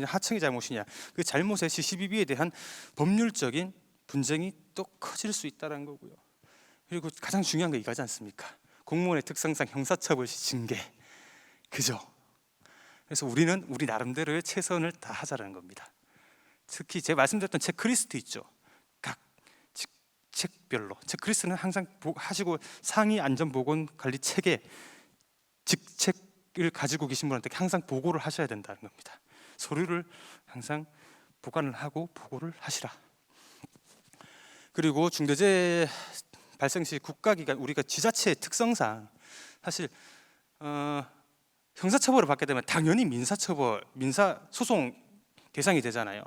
Speaker 1: 하청이 잘못이냐, 그 잘못의 시시비비에 대한 법률적인 분쟁이 또 커질 수 있다는 거고요. 그리고 가장 중요한 게 이거지 않습니까? 공무원의 특성상 형사처벌 시 징계, 그죠? 그래서 우리는 우리 나름대로의 최선을 다하자는 겁니다. 특히 제가 말씀드렸던 체크리스트 있죠. 각 직책별로 체크리스트는 항상 하시고 상위 안전보건관리 체계 직책을 가지고 계신 분한테 항상 보고를 하셔야 된다는 겁니다. 서류를 항상 보관을 하고 보고를 하시라. 그리고 중대재해 발생 시 국가기관, 우리가 지자체의 특성상 사실 형사처벌을 받게 되면 당연히 민사소송 대상이 되잖아요.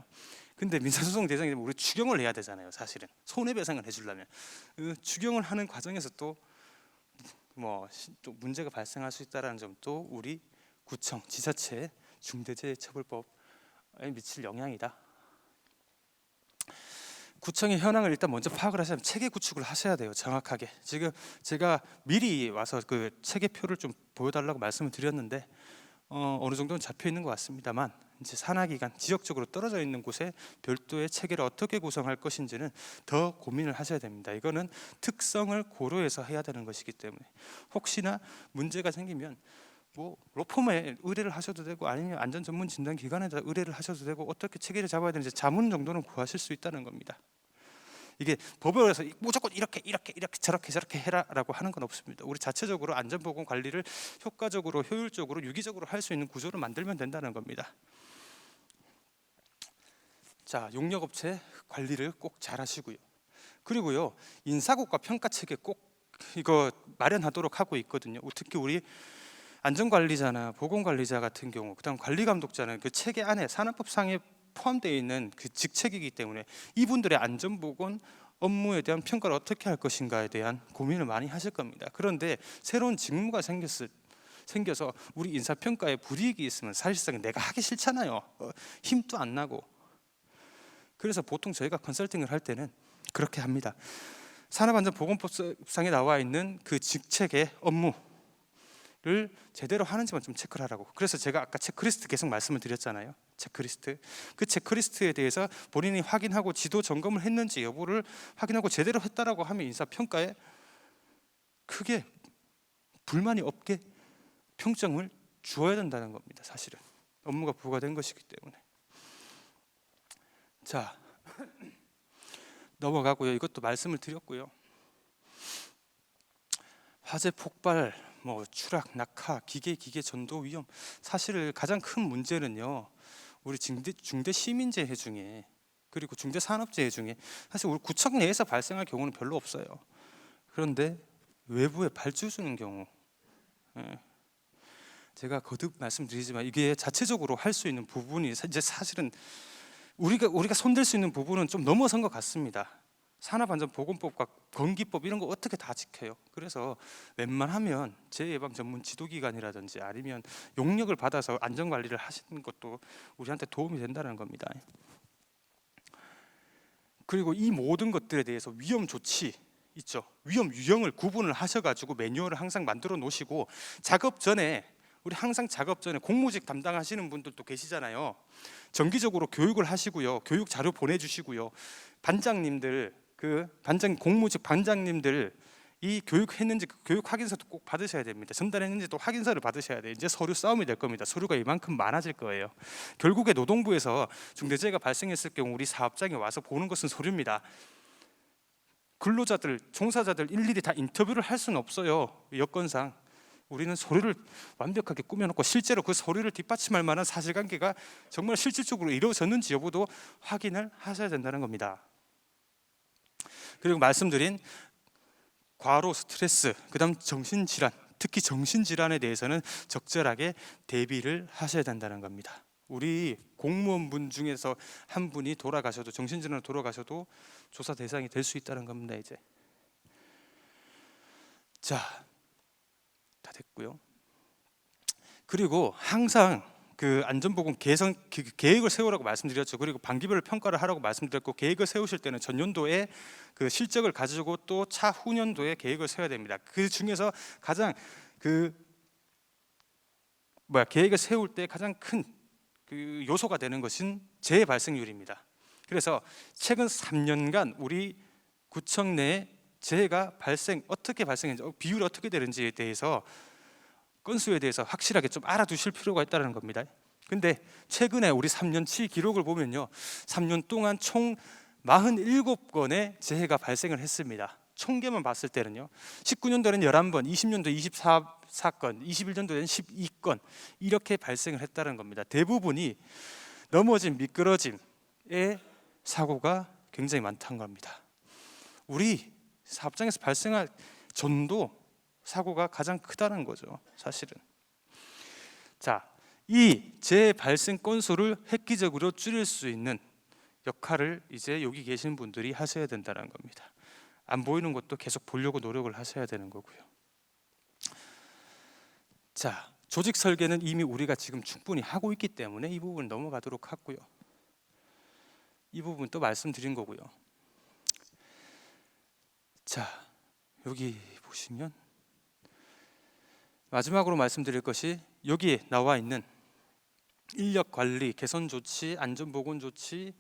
Speaker 1: 근데 민사소송 대상이 되면 우리 추경을 해야 되잖아요. 사실은 손해배상을 해주려면 추경을 하는 과정에서 또 문제가 발생할 수 있다는 점도 우리 구청, 지자체의 중대재해처벌법에 미칠 영향이다. 구청의 현황을 일단 먼저 파악을 하시면 체계 구축을 하셔야 돼요. 정확하게. 지금 제가 미리 와서 그 체계표를 좀 보여달라고 말씀을 드렸는데 어느 정도는 잡혀 있는 것 같습니다만, 이제 산하기관 지역적으로 떨어져 있는 곳에 별도의 체계를 어떻게 구성할 것인지는 더 고민을 하셔야 됩니다. 이거는 특성을 고려해서 해야 되는 것이기 때문에 혹시나 문제가 생기면 로펌에 의뢰를 하셔도 되고 아니면 안전전문진단기관에다 의뢰를 하셔도 되고 어떻게 체계를 잡아야 되는지 자문 정도는 구하실 수 있다는 겁니다. 이게 법원에서 무조건 이렇게 저렇게 해라라고 하는 건 없습니다. 우리 자체적으로 안전보건 관리를 효과적으로 효율적으로 유기적으로 할 수 있는 구조를 만들면 된다는 겁니다. 자, 용역업체 관리를 꼭 잘 하시고요. 그리고요 인사고과 평가체계 꼭 이거 마련하도록 하고 있거든요. 특히 우리 안전관리자나 보건관리자 같은 경우, 그다음 관리감독자는 그 체계 안에 산업법상에 포함되어 있는 그 직책이기 때문에 이분들의 안전보건 업무에 대한 평가를 어떻게 할 것인가에 대한 고민을 많이 하실 겁니다. 그런데 새로운 직무가 생겨서 우리 인사평가에 불이익이 있으면 사실상 내가 하기 싫잖아요. 힘도 안 나고. 그래서 보통 저희가 컨설팅을 할 때는 그렇게 합니다. 산업안전보건법상에 나와 있는 그 직책의 업무를 제대로 하는지만 좀 체크를 하라고. 그래서 제가 아까 체크리스트 계속 말씀을 드렸잖아요. 체크리스트. 그 체크리스트에 대해서 본인이 확인하고 지도 점검을 했는지 여부를 확인하고 제대로 했다라고 하면 인사평가에 크게 불만이 없게 평점을 주어야 된다는 겁니다. 사실은 업무가 부과된 것이기 때문에. 자, 넘어가고요. 이것도 말씀을 드렸고요. 화재 폭발, 추락, 낙하, 기계 전도 위험. 사실 가장 큰 문제는요. 우리 중대 시민재해 중에 그리고 중대 산업재해 중에 사실 우리 구청 내에서 발생할 경우는 별로 없어요. 그런데 외부에 발주 주는 경우, 제가 거듭 말씀드리지만 이게 자체적으로 할 수 있는 부분이 이제 사실은 우리가 손댈 수 있는 부분은 좀 넘어선 것 같습니다. 산업안전보건법과 건기법 이런 거 어떻게 다 지켜요? 그래서 웬만하면 재예방 전문 지도기관이라든지 아니면 용역을 받아서 안전관리를 하시는 것도 우리한테 도움이 된다는 겁니다. 그리고 이 모든 것들에 대해서 위험 조치 있죠. 위험 유형을 구분을 하셔가지고 매뉴얼을 항상 만들어 놓으시고, 작업 전에 우리 항상 작업 전에 공무직 담당하시는 분들도 계시잖아요. 정기적으로 교육을 하시고요. 교육 자료 보내주시고요. 반장님들, 공무직 반장님들 이 교육했는지 교육 확인서도 꼭 받으셔야 됩니다. 전달했는지 또 확인서를 받으셔야 돼요. 이제 서류 싸움이 될 겁니다. 서류가 이만큼 많아질 거예요. 결국에 노동부에서 중대재해가 발생했을 경우 우리 사업장에 와서 보는 것은 서류입니다. 근로자들, 종사자들 일일이 다 인터뷰를 할 수는 없어요. 여건상 우리는 서류를 완벽하게 꾸며놓고 실제로 그 서류를 뒷받침할 만한 사실관계가 정말 실질적으로 이루어졌는지 여부도 확인을 하셔야 된다는 겁니다. 그리고 말씀드린 과로, 스트레스, 그다음 정신질환, 특히 정신질환에 대해서는 적절하게 대비를 하셔야 된다는 겁니다. 우리 공무원분 중에서 한 분이 돌아가셔도, 정신질환으로 돌아가셔도 조사 대상이 될 수 있다는 겁니다. 이제 자, 다 됐고요. 그리고 항상 그 안전보건 개선 계획을 세우라고 말씀드렸죠. 그리고 반기별 평가를 하라고 말씀드렸고, 계획을 세우실 때는 전년도에 그 실적을 가지고 또 차후년도에 계획을 세워야 됩니다. 그 중에서 가장 계획을 세울 때 가장 큰 그 요소가 되는 것은 재해 발생률입니다. 그래서 최근 3년간 우리 구청 내에 재해가 어떻게 발생했는지, 비율이 어떻게 되는지에 대해서, 건수에 대해서 확실하게 좀 알아두실 필요가 있다는 겁니다. 근데 최근에 우리 3년치 기록을 보면요, 3년 동안 총 47건의 재해가 발생을 했습니다. 총계만 봤을 때는요, 19년도에는 11번, 20년도 24건, 21년도에는 12건 이렇게 발생을 했다는 겁니다. 대부분이 넘어짐, 미끄러짐의 사고가 굉장히 많다는 겁니다. 우리 사업장에서 발생할 전도 사고가 가장 크다는 거죠, 사실은. 자, 이 재해 발생 건수를 획기적으로 줄일 수 있는 역할을 이제 여기 계신 분들이 하셔야 된다는 겁니다. 안 보이는 것도 계속 보려고 노력을 하셔야 되는 거고요. 자, 조직 설계는 이미 우리가 지금 충분히 하고 있기 때문에 이 부분 넘어가도록 하고요. 이 부분 또 말씀드린 거고요. 자, 여기 보시면 마지막으로 말씀드릴 것이 여기에 나와 있는 인력 관리, 개선 조치, 안전보건 조치,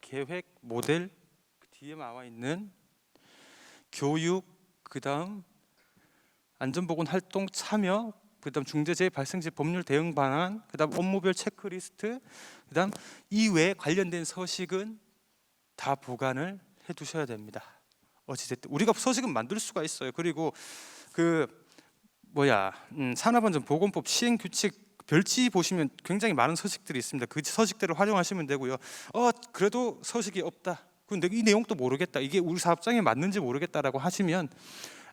Speaker 1: 계획, 모델, 뒤에 나와 있는 교육, 그다음 안전보건 활동 참여, 그다음 중대재해 발생 시 법률 대응 방안, 그다음 업무별 체크리스트, 그다음 이외에 관련된 서식은 다 보관을 해두셔야 됩니다. 어찌됐든 우리가 서식은 만들 수가 있어요. 그리고 산업안전보건법 시행규칙 별지 보시면 굉장히 많은 서식들이 있습니다. 그 서식들을 활용하시면 되고요. 그래도 서식이 없다, 근데 이 내용도 모르겠다, 이게 우리 사업장에 맞는지 모르겠다라고 하시면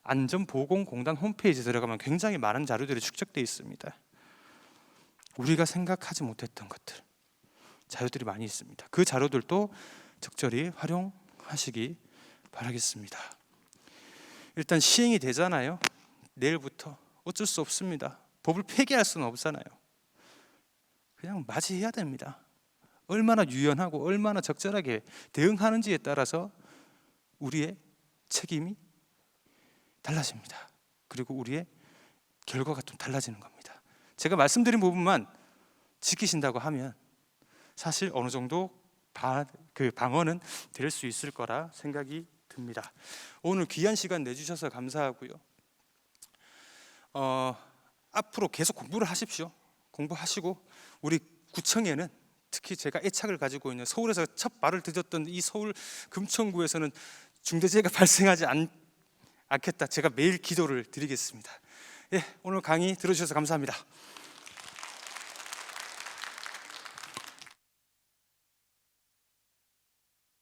Speaker 1: 안전보건공단 홈페이지에 들어가면 굉장히 많은 자료들이 축적되어 있습니다. 우리가 생각하지 못했던 것들, 자료들이 많이 있습니다. 그 자료들도 적절히 활용하시기 바라겠습니다. 일단 시행이 되잖아요. 내일부터 어쩔 수 없습니다. 법을 폐기할 수는 없잖아요. 그냥 맞이해야 됩니다. 얼마나 유연하고 얼마나 적절하게 대응하는지에 따라서 우리의 책임이 달라집니다. 그리고 우리의 결과가 좀 달라지는 겁니다. 제가 말씀드린 부분만 지키신다고 하면 사실 어느 정도 방어는 될 수 있을 거라 생각이 듭니다. 오늘 귀한 시간 내주셔서 감사하고요. 앞으로 계속 공부를 하십시오. 공부하시고 우리 구청에는 특히 제가 애착을 가지고 있는 서울에서 첫 발을 디뎠던 이 서울 금천구에서는 중대재해가 발생하지 않겠다, 제가 매일 기도를 드리겠습니다. 오늘 강의 들어주셔서 감사합니다.